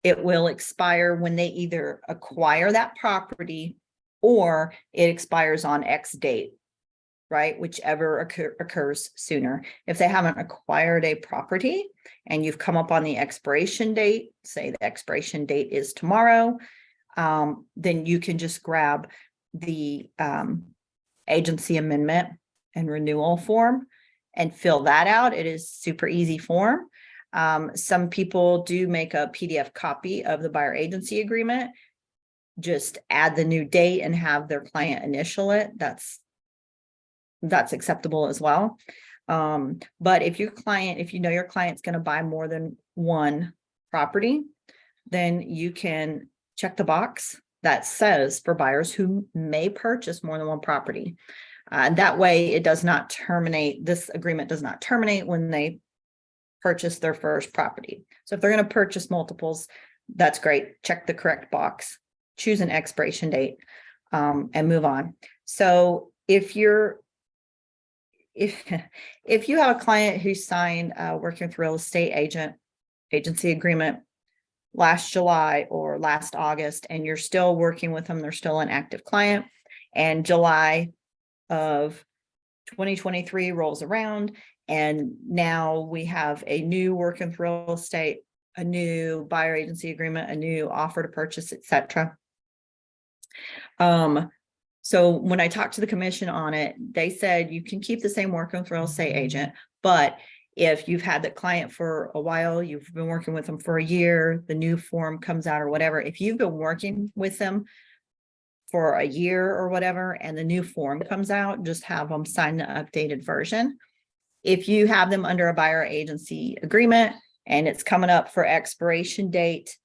Speaker 1: it will expire when they either acquire that property or it expires on X date, right? Whichever occurs sooner. If they haven't acquired a property and you've come up on the expiration date, say the expiration date is tomorrow, then you can just grab the agency amendment and renewal form and fill that out. It is super easy form. Some people do make a PDF copy of the buyer agency agreement, just add the new date and have their client initial it. That's acceptable as well. But if you know your client's going to buy more than one property, then you can check the box that says for buyers who may purchase more than one property. That way it does not terminate, this agreement does not terminate when they purchase their first property. So if they're going to purchase multiples, that's great. Check the correct box, choose an expiration date, and move on. So if you have a client who signed working with real estate agency agreement last July or last August, and you're still working with them, they're still an active client, and July of 2023 rolls around, and now we have a new working with real estate, a new buyer agency agreement, a new offer to purchase, etc. So when I talked to the commission on it, they said you can keep the same working with real estate agent, but if you've had the client for a while, you've been working with them for a year, the new form comes out or whatever, if you've been working with them for a year or whatever, and the new form comes out, just have them sign the updated version. If you have them under a buyer agency agreement and it's coming up for expiration date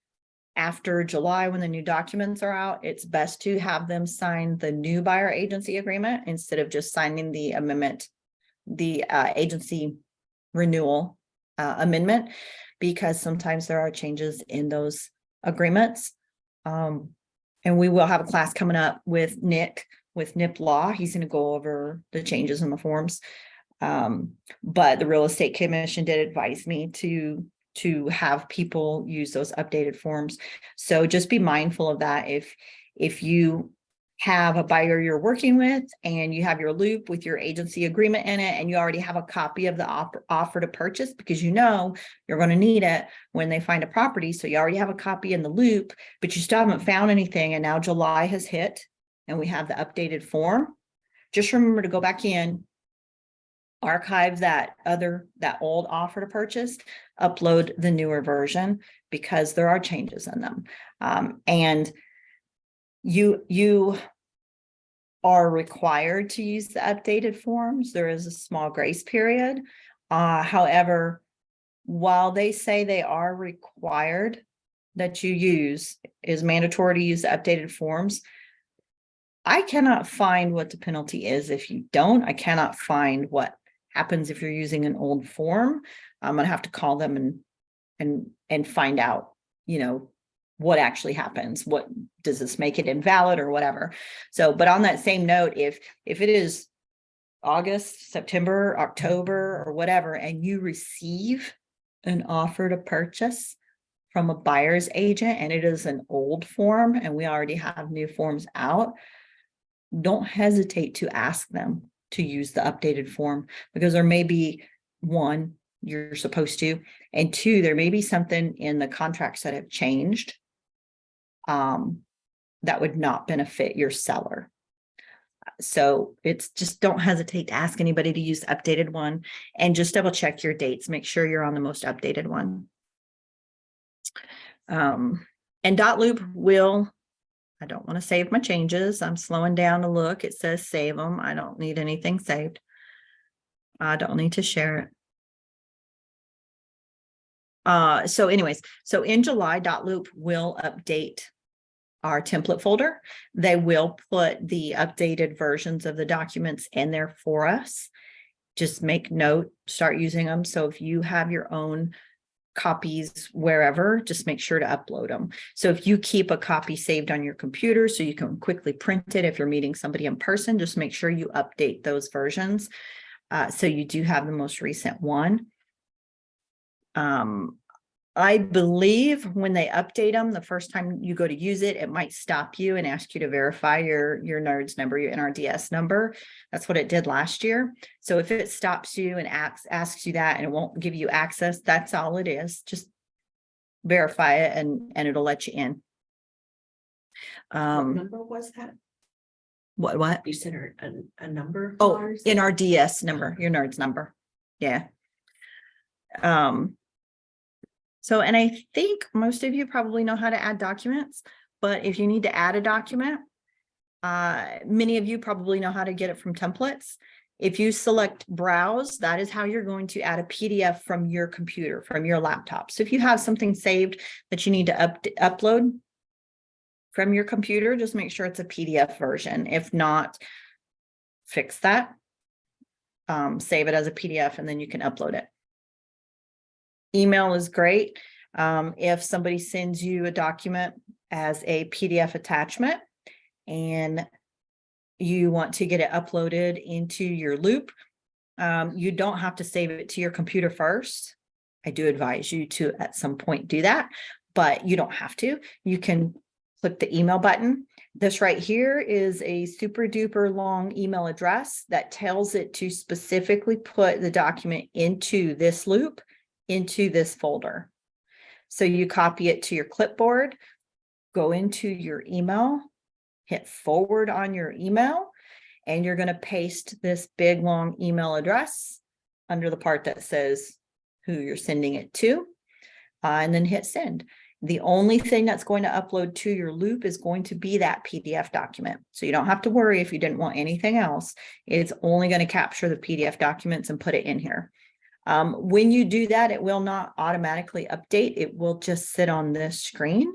Speaker 1: after July when the new documents are out. It's best to have them sign the new buyer agency agreement instead of just signing the amendment, the agency renewal amendment, because sometimes there are changes in those agreements. And we will have a class coming up with Nick with NIP Law. He's going to go over the changes in the forms. But the Real Estate Commission did advise me to have people use those updated forms. So just be mindful of that. If you have a buyer you're working with and you have your loop with your agency agreement in it, and you already have a copy of the offer to purchase, because you know you're going to need it when they find a property. So you already have a copy in the loop, but you still haven't found anything. And now July has hit and we have the updated form. Just remember to go back in, archive that old offer to purchase, upload the newer version, because there are changes in them. And you are required to use the updated forms. There is a small grace period. However, while they say they are required that is mandatory to use the updated forms, I cannot find what the penalty is if you don't. I cannot find what happens if you're using an old form. I'm gonna have to call them and find out, what actually happens. What does this make it invalid or whatever? So, but on that same note, if it is August, September, October, or whatever, and you receive an offer to purchase from a buyer's agent and it is an old form and we already have new forms out, don't hesitate to ask them to use the updated form, because there may be, one, you're supposed to, and two, there may be something in the contracts that have changed that would not benefit your seller. So it's just, don't hesitate to ask anybody to use the updated one, and just double check your dates. Make sure you're on the most updated one. And Dotloop will, I don't want to save my changes. I'm slowing down to look. It says save them. I don't need anything saved. I don't need to share it. So anyways, so in July, Dotloop will update our template folder. They will put the updated versions of the documents in there for us. Just make note, start using them. So if you have your own copies wherever, just make sure to upload them. So if you keep a copy saved on your computer so you can quickly print it if you're meeting somebody in person, just make sure you update those versions. So you do have the most recent one. I believe when they update them, the first time you go to use it, it might stop you and ask you to verify your NERDS number, your NRDS number. That's what it did last year. So if it stops you and asks you that and it won't give you access, that's all it is. Just verify it and it'll let you in.
Speaker 3: What number was that?
Speaker 1: What?
Speaker 3: You said a number?
Speaker 1: Oh,
Speaker 3: Lars?
Speaker 1: NRDS number, your NERDS number. Yeah. So, and I think most of you probably know how to add documents, but if you need to add a document, many of you probably know how to get it from templates. If you select browse, that is how you're going to add a PDF from your computer, from your laptop. So if you have something saved that you need to upload from your computer, just make sure it's a PDF version. If not, fix that, save it as a PDF, and then you can upload it. Email is great. If somebody sends you a document as a PDF attachment and you want to get it uploaded into your loop, you don't have to save it to your computer first. I do advise you to at some point do that, but you don't have to. You can click the email button. This right here is a super duper long email address that tells it to specifically put the document into this loop, into this folder. So you copy it to your clipboard, go into your email, hit forward on your email, and you're going to paste this big long email address under the part that says who you're sending it to, and then hit send. The only thing that's going to upload to your loop is going to be that PDF document. So you don't have to worry if you didn't want anything else. It's only going to capture the PDF documents and put it in here. When you do that, it will not automatically update. It will just sit on this screen.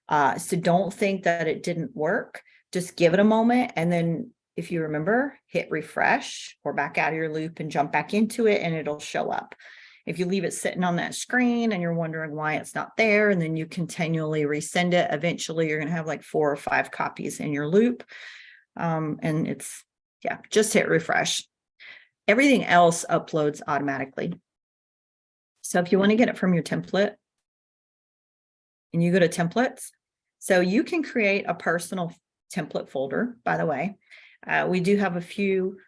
Speaker 1: So don't think that it didn't work. Just give it a moment. And then if you remember, hit refresh or back out of your loop and jump back into it and it'll show up. If you leave it sitting on that screen and you're wondering why it's not there, and then you continually resend it, eventually you're going to have like 4 or 5 copies in your loop. And it's, yeah, just hit refresh. Everything else uploads automatically. So if you want to get it from your template and you go to templates, so you can create a personal template folder, by the way. We do have a few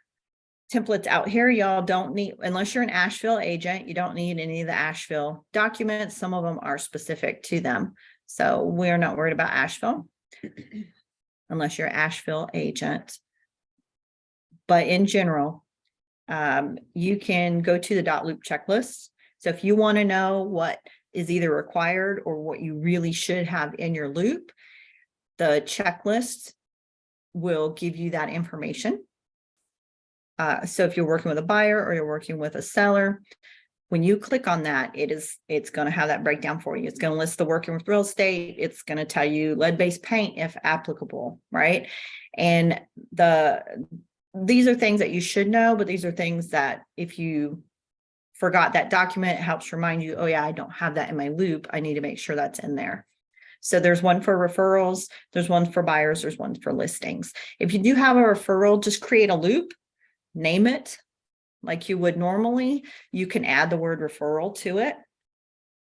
Speaker 1: templates out here. Y'all don't need, unless you're an Asheville agent, you don't need any of the Asheville documents. Some of them are specific to them. So we're not worried about Asheville unless you're an Asheville agent. But in general, you can go to the Dotloop checklist. So if you want to know what is either required or what you really should have in your loop, the checklist will give you that information. So if you're working with a buyer or you're working with a seller, when you click on that, it's going to have that breakdown for you. It's going to list the working with real estate. It's going to tell you lead-based paint if applicable, right? And these are things that you should know, but these are things that if you forgot that document, it helps remind you, oh yeah, I don't have that in my loop. I need to make sure that's in there. So there's one for referrals, there's one for buyers, there's one for listings. If you do have a referral, just create a loop, name it like you would normally. You can add the word referral to it.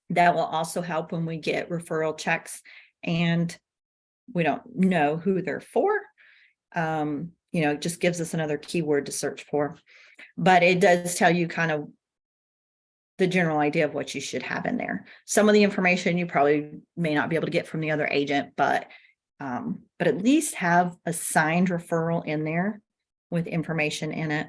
Speaker 1: That will also help when we get referral checks and we don't know who they're for. It just gives us another keyword to search for. But it does tell you kind of the general idea of what you should have in there. Some of the information you probably may not be able to get from the other agent, but at least have a signed referral in there with information in it.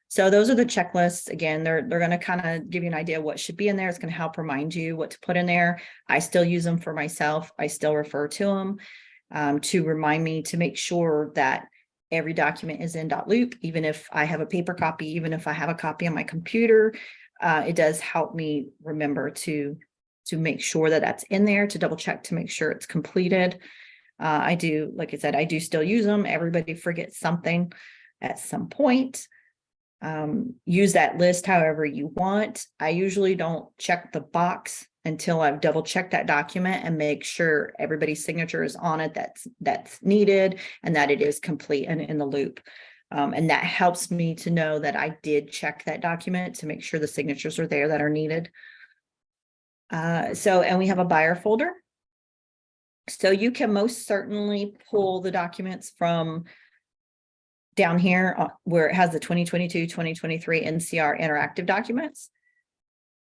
Speaker 1: So those are the checklists. Again, they're going to kind of give you an idea of what should be in there. It's going to help remind you what to put in there. I still use them for myself. I still refer to them to remind me to make sure that every document is in Dotloop, even if I have a paper copy, even if I have a copy on my computer. It does help me remember to make sure that that's in there, to double check to make sure it's completed. I do, like I said, I do still use them. Everybody forgets something at some point. Use that list however you want. I usually don't check the box until I've double checked that document and make sure everybody's signature is on it that's needed and that it is complete and in the loop. And that helps me to know that I did check that document to make sure the signatures are there that are needed. And we have a buyer folder. So you can most certainly pull the documents from down here where it has the 2022, 2023 NCR interactive documents.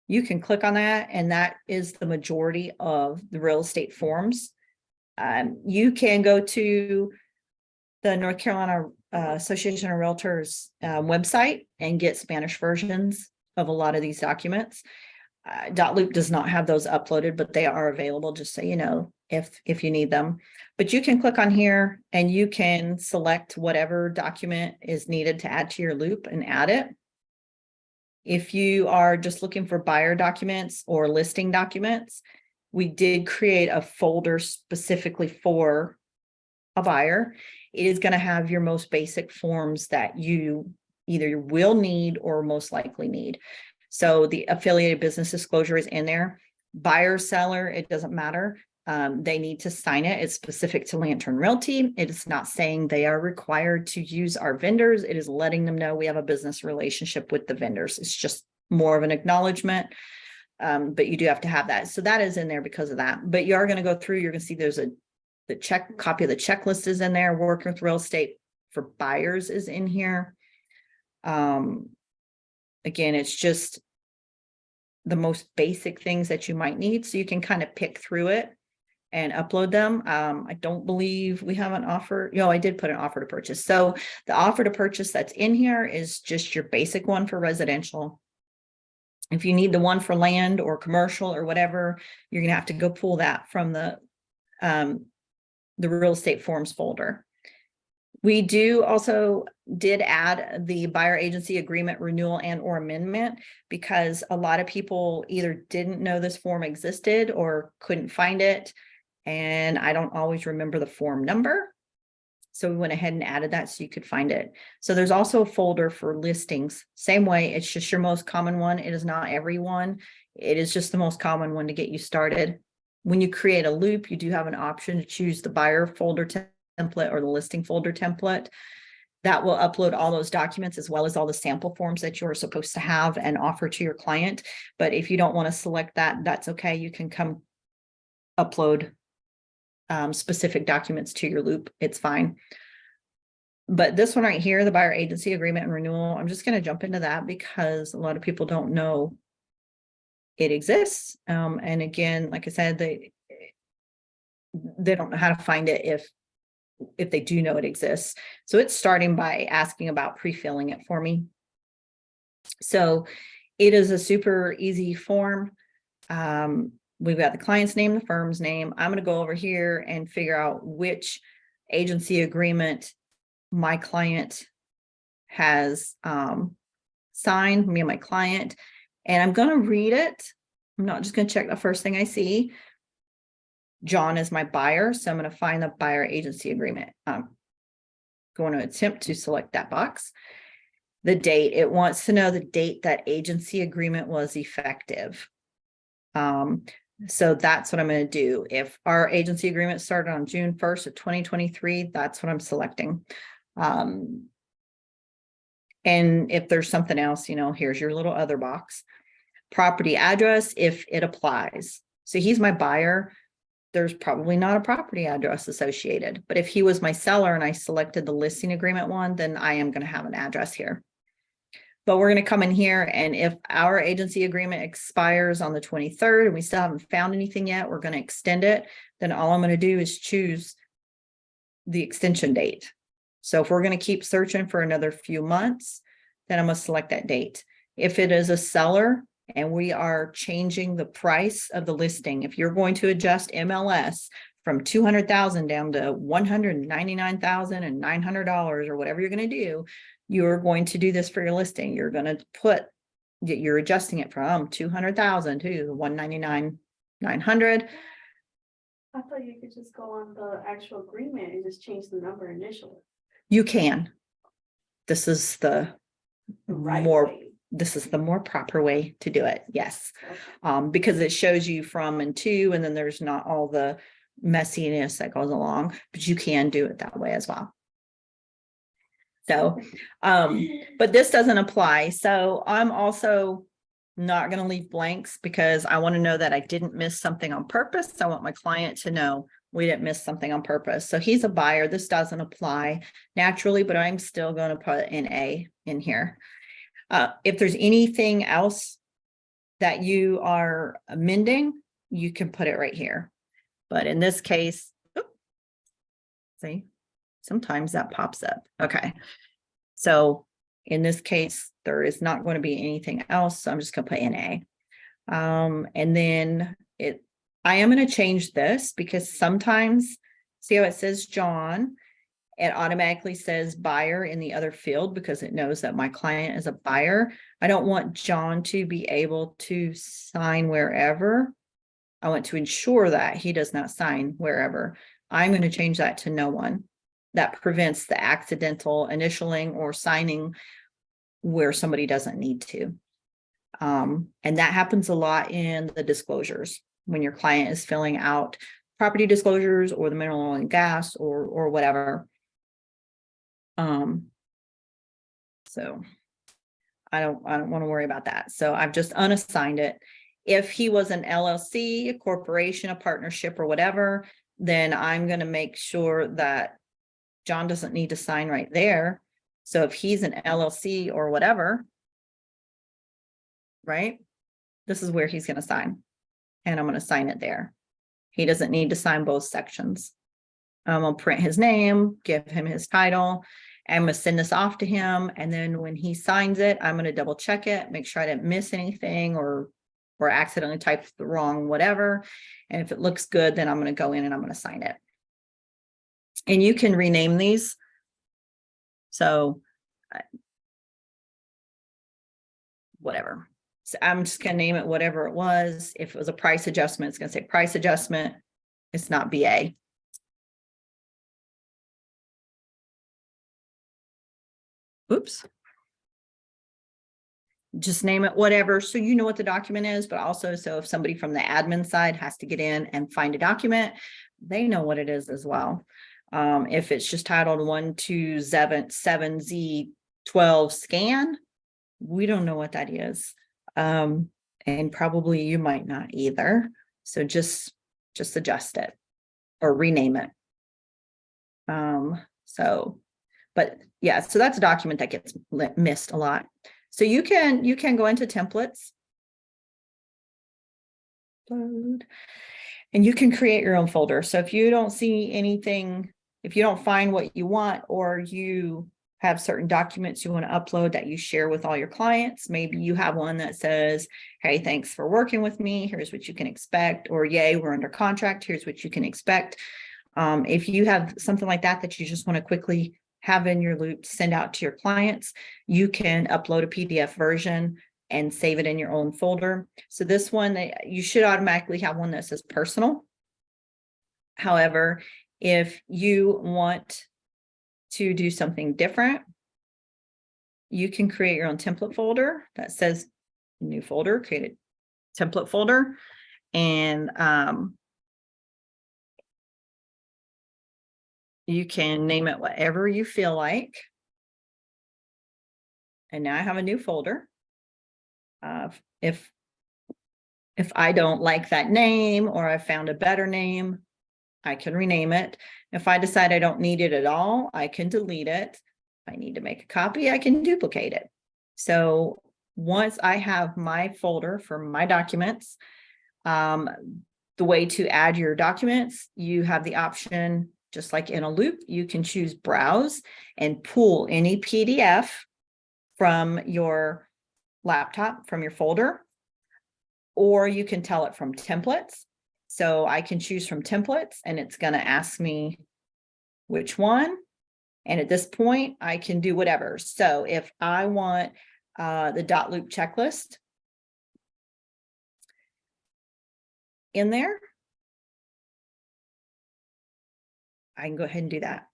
Speaker 1: You can click on that, and that is the majority of the real estate forms. You can go to the North Carolina Association of Realtors website and get Spanish versions of a lot of these documents. Dotloop does not have those uploaded, but they are available, just so you know, if you need them. But you can click on here and you can select whatever document is needed to add to your loop and add it. If you are just looking for buyer documents or listing documents, we did create a folder specifically for a buyer. It is going to have your most basic forms that you either will need or most likely need. So the affiliated business disclosure is in there. Buyer, seller, it doesn't matter. They need to sign it. It's specific to Lantern Realty. It is not saying they are required to use our vendors. It is letting them know we have a business relationship with the vendors. It's just more of an acknowledgement. But you do have to have that. So that is in there because of that. But you are going to go through, you're going to see there's the copy of the checklist is in there. Working with real estate for buyers is in here. Again, it's just the most basic things that you might need. So you can kind of pick through it and upload them. I don't believe we have an offer. No, I did put an offer to purchase. So the offer to purchase that's in here is just your basic one for residential. If you need the one for land or commercial or whatever, you're going to have to go pull that from the real estate forms folder. We did add the buyer agency agreement renewal and or amendment because a lot of people either didn't know this form existed or couldn't find it. And I don't always remember the form number. So we went ahead and added that so you could find it. So there's also a folder for listings. Same way, it's just your most common one. It is not every one. It is just the most common one to get you started. When you create a loop, you do have an option to choose the buyer folder template or the listing folder template. That will upload all those documents as well as all the sample forms that you're supposed to have and offer to your client. But if you don't want to select that, that's okay. You can come upload specific documents to your loop. It's fine. But this one right here, the buyer agency agreement and renewal, I'm just going to jump into that because a lot of people don't know it exists. And again, like I said, they don't know how to find it if they do know it exists. So it's starting by asking about pre-filling it for me. So it is a super easy form. We've got the client's name, the firm's name. I'm going to go over here and figure out which agency agreement my client has signed, me and my client, and I'm going to read it. I'm not just going to check the first thing I see. John is my buyer, so I'm going to find the buyer agency agreement. I'm going to attempt to select that box. The date, it wants to know the date that agency agreement was effective. So that's what I'm going to do. If our agency agreement started on June 1st of 2023, that's what I'm selecting. And if there's something else, here's your little other box. Property address, if it applies. So he's my buyer. There's probably not a property address associated. But if he was my seller and I selected the listing agreement one, then I am going to have an address here. But we're going to come in here, and if our agency agreement expires on the 23rd and we still haven't found anything yet, we're going to extend it. Then all I'm going to do is choose the extension date. So if we're going to keep searching for another few months, then I'm going to select that date. If it is a seller and we are changing the price of the listing, if you're going to adjust MLS from $200,000 down to $199,900 or whatever you're going to do, you're going to do this for your listing. You're going to you're adjusting it from 200,000 to 199,900.
Speaker 4: I thought you could just go on the actual agreement and just change the number initially.
Speaker 1: You can. This is the
Speaker 4: Right
Speaker 1: more,
Speaker 4: way.
Speaker 1: this is the more proper way to do it. Yes.
Speaker 4: Okay.
Speaker 1: Because it shows you from and to, and then there's not all the messiness that goes along, but you can do it that way as well. So, but this doesn't apply. So I'm also not going to leave blanks because I want to know that I didn't miss something on purpose. I want my client to know we didn't miss something on purpose. So he's a buyer. This doesn't apply naturally, but I'm still going to put an A in here. If there's anything else that you are amending, you can put it right here. But in this case, see, sometimes that pops up. Okay. So in this case, there is not going to be anything else. So I'm just going to put NA. And then I am going to change this because sometimes, see how it says John, it automatically says buyer in the other field because it knows that my client is a buyer. I don't want John to be able to sign wherever. I want to ensure that he does not sign wherever. I'm going to change that to no one. That prevents the accidental initialing or signing where somebody doesn't need to. And that happens a lot in the disclosures when your client is filling out property disclosures or the mineral oil and gas or whatever. So I don't want to worry about that. So I've just unassigned it. If he was an LLC, a corporation, a partnership, or whatever, then I'm going to make sure that John doesn't need to sign right there. So if he's an LLC or whatever, right, this is where he's going to sign. And I'm going to sign it there. He doesn't need to sign both sections. I'm going to print his name, give him his title. I'm going to send this off to him. And then when he signs it, I'm going to double check it, make sure I didn't miss anything or accidentally typed the wrong whatever. And if it looks good, then I'm going to go in and I'm going to sign it. And you can rename these So whatever. So I'm just gonna name it whatever it was. If it was a price adjustment, it's gonna say price adjustment. It's not BA. Oops. Just name it whatever, so you know what the document is, but also so if somebody from the admin side has to get in and find a document, they know what it is as well. If it's just titled 127Z12 scan, we don't know what that is. And probably you might not either. So just adjust it or rename it. But yeah, so that's a document that gets missed a lot. So you can go into templates. And you can create your own folder. So if you don't see anything, if you don't find what you want, or you have certain documents you want to upload that you share with all your clients, maybe you have one that says, hey, thanks for working with me. Here's what you can expect. Or yay, we're under contract. Here's what you can expect. If you have something like that, that you just want to quickly have in your loop, send out to your clients, you can upload a PDF version and save it in your own folder. So this one, you should automatically have one that says personal. However, if you want to do something different, you can create your own template folder that says new folder, create a template folder, and you can name it whatever you feel like. And now I have a new folder. If I don't like that name, or I found a better name, I can rename it. If I decide I don't need it at all, I can delete it. If I need to make a copy, I can duplicate it. So once I have my folder for my documents, the way to add your documents, you have the option, just like in a loop, you can choose browse and pull any PDF from your laptop, from your folder, or you can tell it from templates. So I can choose from templates, and it's going to ask me which one. And at this point, I can do whatever. So if I want the Dotloop checklist in there, I can go ahead and do that.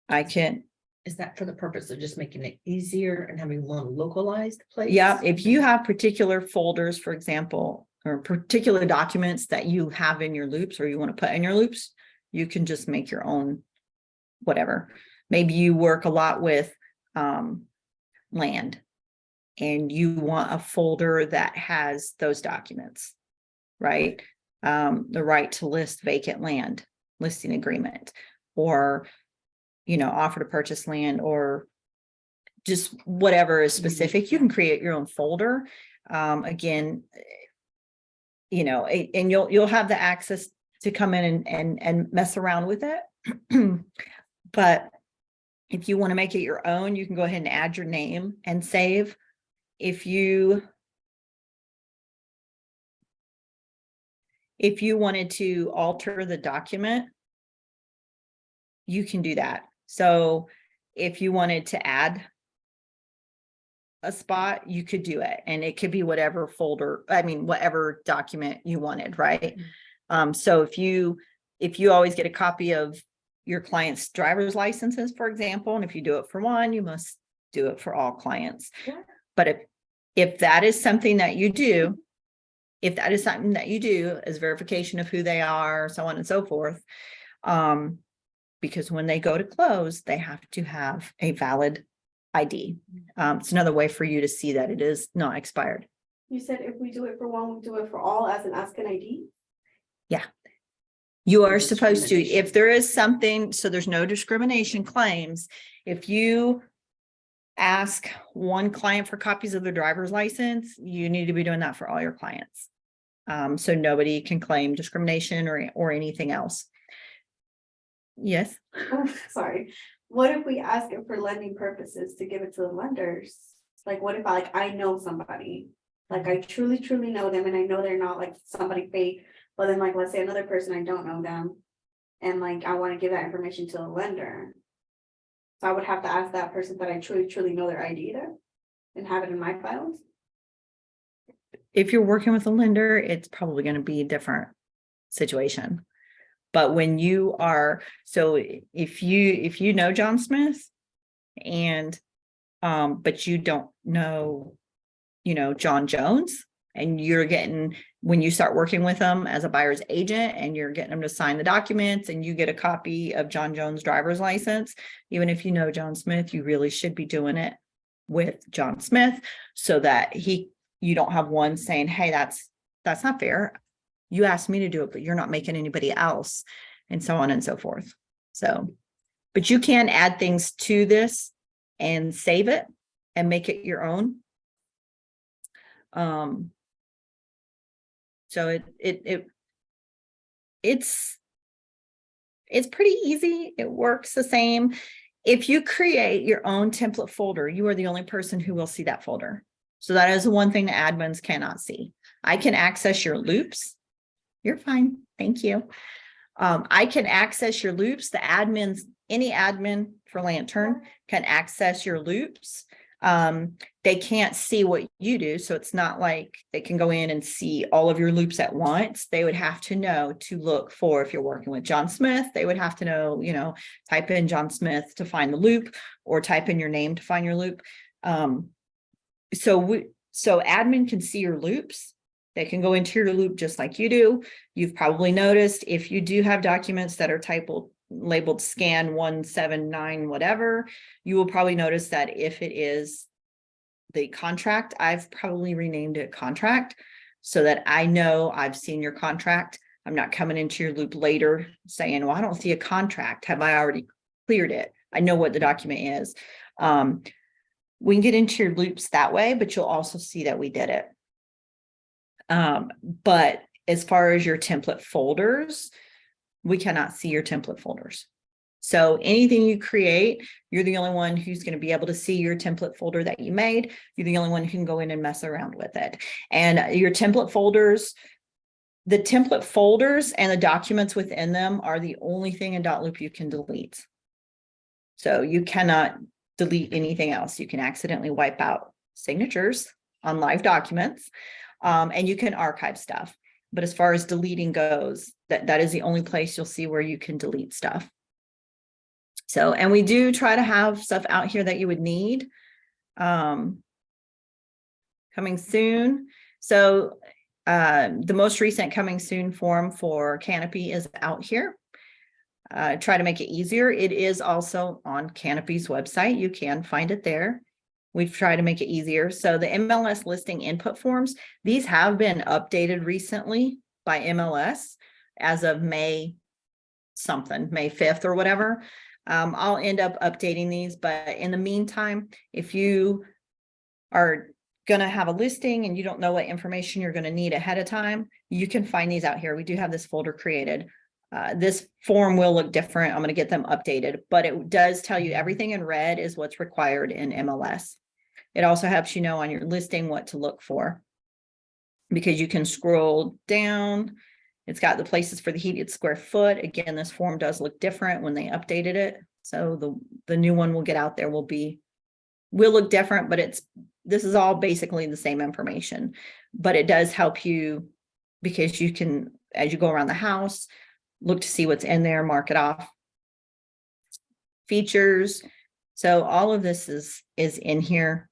Speaker 1: I can.
Speaker 3: Is that for the purpose of just making it easier and having one localized place?
Speaker 1: Yeah, if you have particular folders, for example, or particular documents that you have in your loops, or you want to put in your loops, you can just make your own whatever. Maybe you work a lot with land, and you want a folder that has those documents, right? The right to list vacant land, listing agreement, or offer to purchase land, or just whatever is specific. You can create your own folder. Again, and you'll have the access to come in and mess around with it. But if you want to make it your own, you can go ahead and add your name and save. If you wanted to alter the document, you can do that. So if you wanted to add a spot, you could do it, and it could be whatever folder, whatever document you wanted, right? So if you always get a copy of your client's driver's licenses, for example, and if you do it for one, you must do it for all clients.
Speaker 3: Yeah.
Speaker 1: But if that is something that you do, as verification of who they are, so on and so forth, because when they go to close, they have to have a valid ID. It's another way for you to see that it is not expired.
Speaker 4: You said if we do it for one, we do it for all as an ask an ID?
Speaker 1: Yeah. You are
Speaker 3: No
Speaker 1: supposed to, if
Speaker 3: discrimination.
Speaker 1: there is something, so there's no discrimination claims. If you ask one client for copies of their driver's license, you need to be doing that for all your clients. So nobody can claim discrimination or anything else. Yes.
Speaker 4: Oh, sorry. What if we ask it for lending purposes to give it to the lenders? Like, what if I know somebody, like I truly know them, and I know they're not like somebody fake, but then let's say another person, I don't know them, and I want to give that information to the lender. So I would have to ask that person that I truly, truly know their ID there and have it in my files.
Speaker 1: If you're working with a lender, it's probably going to be a different situation. But when you are, so if you know John Smith and, but you don't know, John Jones, and you're getting, when you start working with them as a buyer's agent and you're getting them to sign the documents and you get a copy of John Jones' driver's license, even if you know John Smith, you really should be doing it with John Smith so that you don't have one saying, hey, that's not fair. You asked me to do it, but you're not making anybody else, and so on and so forth. So, but you can add things to this and save it and make it your own. So it's pretty easy. It works the same. If you create your own template folder, you are the only person who will see that folder. So that is the one thing the admins cannot see. I can access your loops. You're fine. Thank you. I can access your loops. The admins, any admin for Lantern can access your loops. They can't see what you do. So it's not like they can go in and see all of your loops at once. They would have to know to look for, if you're working with John Smith, they would have to know, type in John Smith to find the loop or type in your name to find your loop. So admin can see your loops. They can go into your loop just like you do. You've probably noticed if you do have documents that are labeled scan 179, whatever, you will probably notice that if it is the contract, I've probably renamed it contract so that I know I've seen your contract. I'm not coming into your loop later saying, well, I don't see a contract. Have I already cleared it? I know what the document is. We can get into your loops that way, but you'll also see that we did it. But as far as your template folders, we cannot see your template folders. So anything you create, you're the only one who's going to be able to see your template folder that you made. You're the only one who can go in and mess around with it. And your template folders, the template folders and the documents within them are the only thing in Dotloop you can delete. So you cannot delete anything else. You can accidentally wipe out signatures on live documents, and you can archive stuff. But as far as deleting goes, that is the only place you'll see where you can delete stuff. So, and we do try to have stuff out here that you would need coming soon. So the most recent coming soon form for Canopy is out here. Try to make it easier. It is also on Canopy's website. You can find it there. We've tried to make it easier. So the MLS listing input forms, these have been updated recently by MLS as of May 5th or whatever. I'll end up updating these, but in the meantime, if you are going to have a listing and you don't know what information you're going to need ahead of time, you can find these out here. We do have this folder created. This form will look different. I'm going to get them updated, but it does tell you everything in red is what's required in MLS. It also helps you know on your listing what to look for, because you can scroll down. It's got the places for the heated square foot. Again, this form does look different when they updated it. So the new one we'll get out there will look different, but this is all basically the same information, but it does help you because you can, as you go around the house, look to see what's in there, mark it off. Features. So all of this is in here.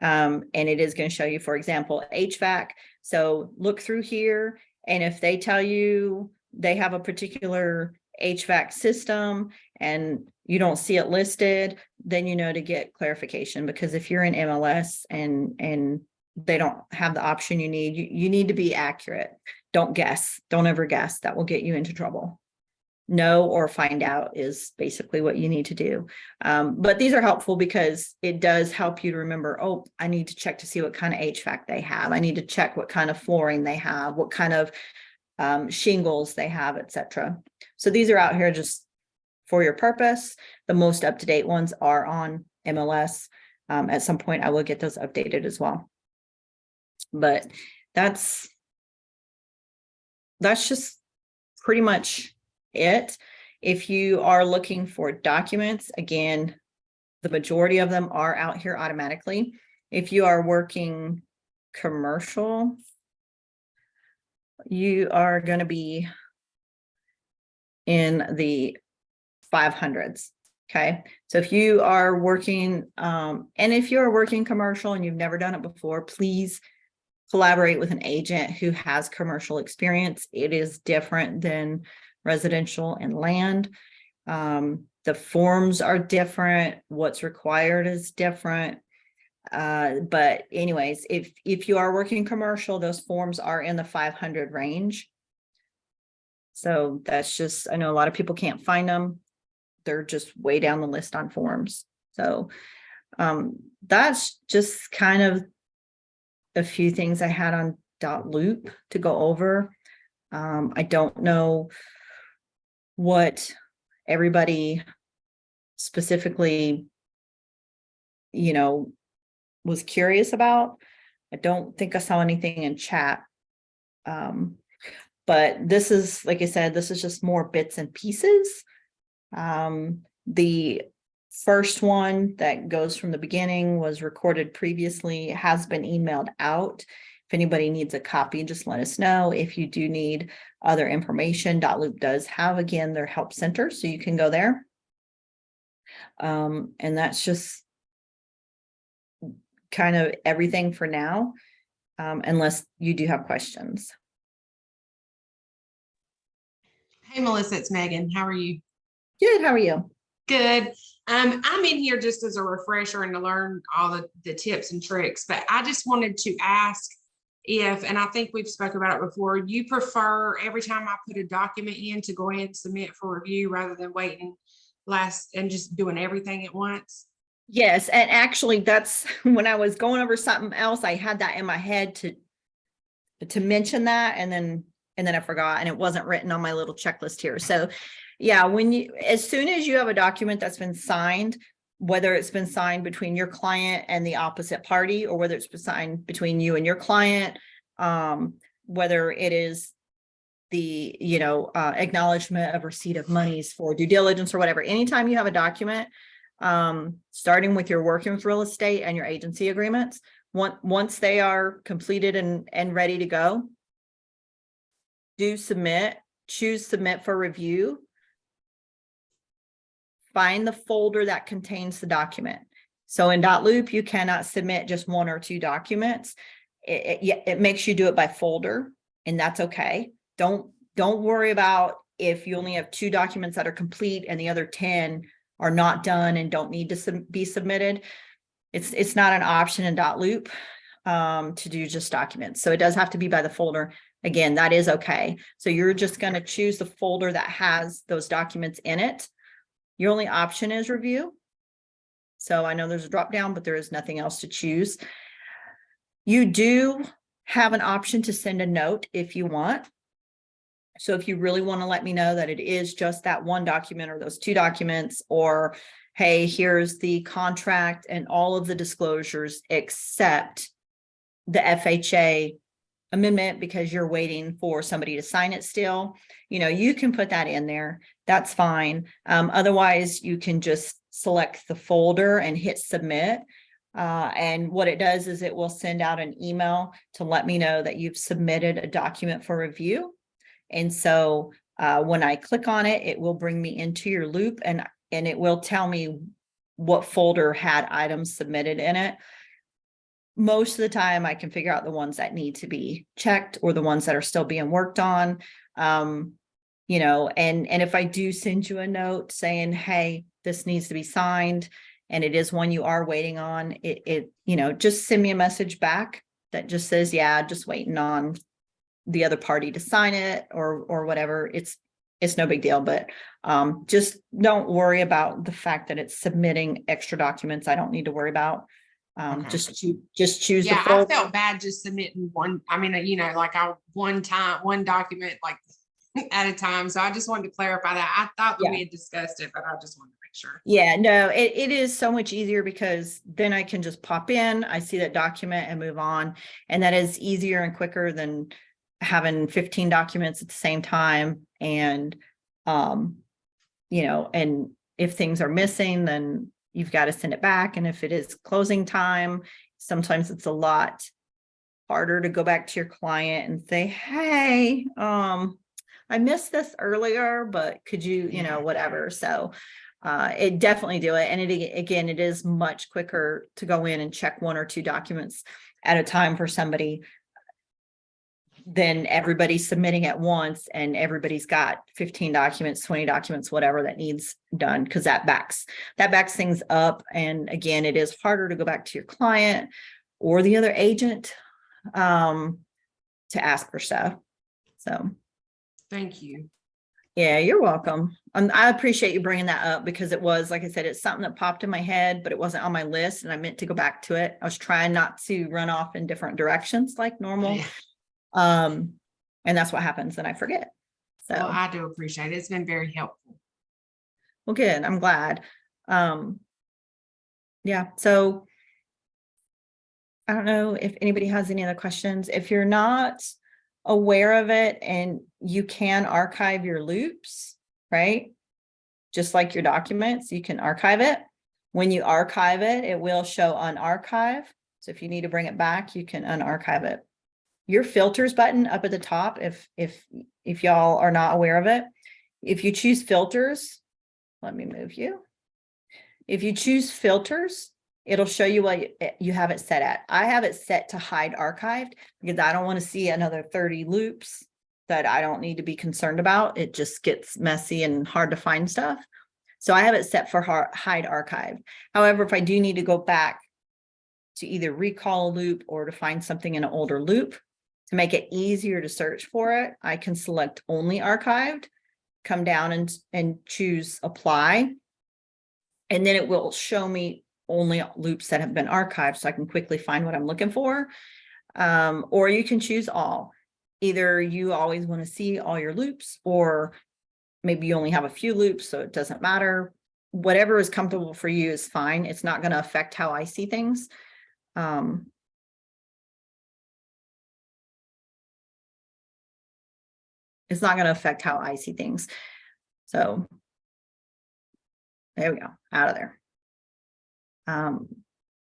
Speaker 1: And it is going to show you, for example, HVAC. So look through here. And if they tell you they have a particular HVAC system and you don't see it listed, then you know to get clarification, because if you're in MLS and they don't have the option you need, you need to be accurate. Don't guess. Don't ever guess. That will get you into trouble. Know or find out is basically what you need to do. But these are helpful because it does help you to remember, oh, I need to check to see what kind of HVAC they have. I need to check what kind of flooring they have, what kind of shingles they have, etc. So these are out here just for your purpose. The most up-to-date ones are on MLS. At some point, I will get those updated as well. But that's just pretty much it. If you are looking for documents, again, the majority of them are out here automatically. If you are working commercial, you are going to be in the 500s. Okay. So if you are working, and if you're working commercial and you've never done it before, please collaborate with an agent who has commercial experience. It is different than residential and land. The forms are different. What's required is different. But anyways, if you are working commercial, those forms are in the 500 range. So that's just, I know a lot of people can't find them. They're just way down the list on forms. So that's just kind of a few things I had on Dotloop to go over. I don't know what everybody specifically, was curious about. I don't think I saw anything in chat. But this is, like I said, this is just more bits and pieces. The first one that goes from the beginning was recorded previously, has been emailed out. If anybody needs a copy, just let us know. If you do need other information, Dotloop does have, again, their help center, so you can go there. And that's just kind of everything for now, unless you do have questions.
Speaker 5: Hey, Melissa, it's Megan. How are you?
Speaker 1: Good, how are you?
Speaker 5: Good. I'm in here just as a refresher and to learn all the tips and tricks, but I just wanted to ask if, and I think we've spoke about it before, you prefer every time I put a document in to go ahead and submit for review rather than waiting and just doing everything at once?
Speaker 1: Yes, and actually that's when I was going over something else, I had that in my head to mention that, and then I forgot, and it wasn't written on my little checklist here. So yeah, as soon as you have a document that's been signed, whether it's been signed between your client and the opposite party, or whether it's been signed between you and your client, whether it is the, acknowledgement of receipt of monies for due diligence or whatever, anytime you have a document, starting with your working with real estate and your agency agreements, once they are completed and ready to go, choose submit for review. Find the folder that contains the document. So in Dotloop, you cannot submit just one or two documents. It makes you do it by folder, and that's okay. Don't worry about if you only have 2 documents that are complete and the other 10 are not done and don't need to be submitted. It's not an option in Dotloop to do just documents. So it does have to be by the folder. Again, that is okay. So you're just going to choose the folder that has those documents in it. Your only option is review. So I know there's a drop down, but there is nothing else to choose. You do have an option to send a note if you want. So if you really want to let me know that it is just that one document or those 2 documents, or hey, here's the contract and all of the disclosures except the FHA amendment because you're waiting for somebody to sign it still, you can put that in there. That's fine. Otherwise, you can just select the folder and hit submit. And what it does is it will send out an email to let me know that you've submitted a document for review. And so when I click on it, it will bring me into your loop, and it will tell me what folder had items submitted in it. Most of the time I can figure out the ones that need to be checked or the ones that are still being worked on. And if I do send you a note saying, hey, this needs to be signed and it is one you are waiting on, just send me a message back that just says, yeah, just waiting on the other party to sign it or whatever. It's no big deal, but just don't worry about the fact that it's submitting extra documents. I don't need to worry about.
Speaker 5: Okay.
Speaker 1: Just choose the
Speaker 5: Yeah, I
Speaker 1: folder.
Speaker 5: felt bad just submitting one. I mean, one document like at a time. So I just wanted to clarify that. I thought that we had discussed it, but I just wanted to make sure.
Speaker 1: Yeah, no, it is so much easier because then I can just pop in, I see that document and move on. And that is easier and quicker than having 15 documents at the same time. And, and if things are missing, then, you've got to send it back. And if it is closing time, sometimes it's a lot harder to go back to your client and say, hey, I missed this earlier, but could you, you know, whatever. So it definitely do it. And again, it is much quicker to go in and check 1 or 2 documents at a time for somebody than everybody submitting at once and everybody's got 15 documents, 20 documents, whatever that needs done, because that backs things up. And again, it is harder to go back to your client or the other agent to ask for stuff. So
Speaker 5: Thank you.
Speaker 1: yeah, you're welcome. I appreciate you bringing that up, because it was, like I said, it's something that popped in my head, but it wasn't on my list and I meant to go back to it. I was trying not to run off in different directions like normal.
Speaker 5: Yeah.
Speaker 1: And that's what happens, and I forget. So,
Speaker 5: Well, I do appreciate it. It's been very helpful.
Speaker 1: well, good. I'm glad. Yeah, so I don't know if anybody has any other questions. If you're not aware of it, and you can archive your loops, right? Just like your documents, you can archive it. When you archive it, it will show unarchive. So if you need to bring it back, you can unarchive it. Your filters button up at the top, if y'all are not aware of it, if you choose filters, let me move you. If you choose filters, it'll show you what you have it set at. I have it set to hide archived because I don't want to see another 30 loops that I don't need to be concerned about. It just gets messy and hard to find stuff. So I have it set for hide archived. However, if I do need to go back to either recall a loop or to find something in an older loop, to make it easier to search for it, I can select only archived, come down and choose apply. And then it will show me only loops that have been archived, so I can quickly find what I'm looking for. Or you can choose all. Either you always want to see all your loops, or maybe you only have a few loops, so it doesn't matter. Whatever is comfortable for you is fine. It's not going to affect how I see things. It's not going to affect how I see things. So there we go, out of there.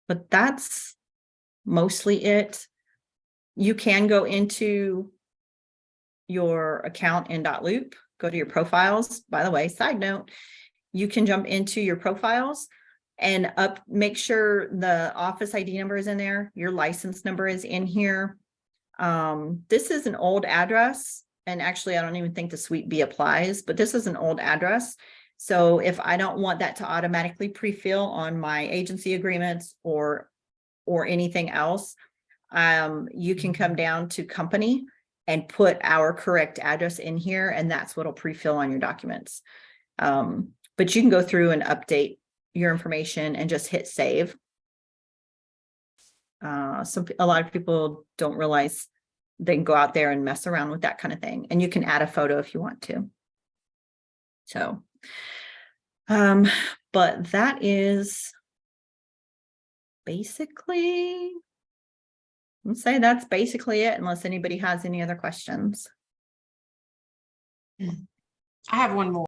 Speaker 1: But that's mostly it. You can go into your account in Dotloop, go to your profiles. By the way, side note, you can jump into your profiles and make sure the office ID number is in there. Your license number is in here. This is an old address. And actually, I don't even think the Suite B applies, but this is an old address. So if I don't want that to automatically pre-fill on my agency agreements or anything else, you can come down to company and put our correct address in here, and that's what'll pre-fill on your documents. But you can go through and update your information and just hit save. A lot of people don't realize they can go out there and mess around with that kind of thing, and you can add a photo if you want to. So, but that is basically, let's say that's basically it, unless anybody has any other questions.
Speaker 5: I have one more.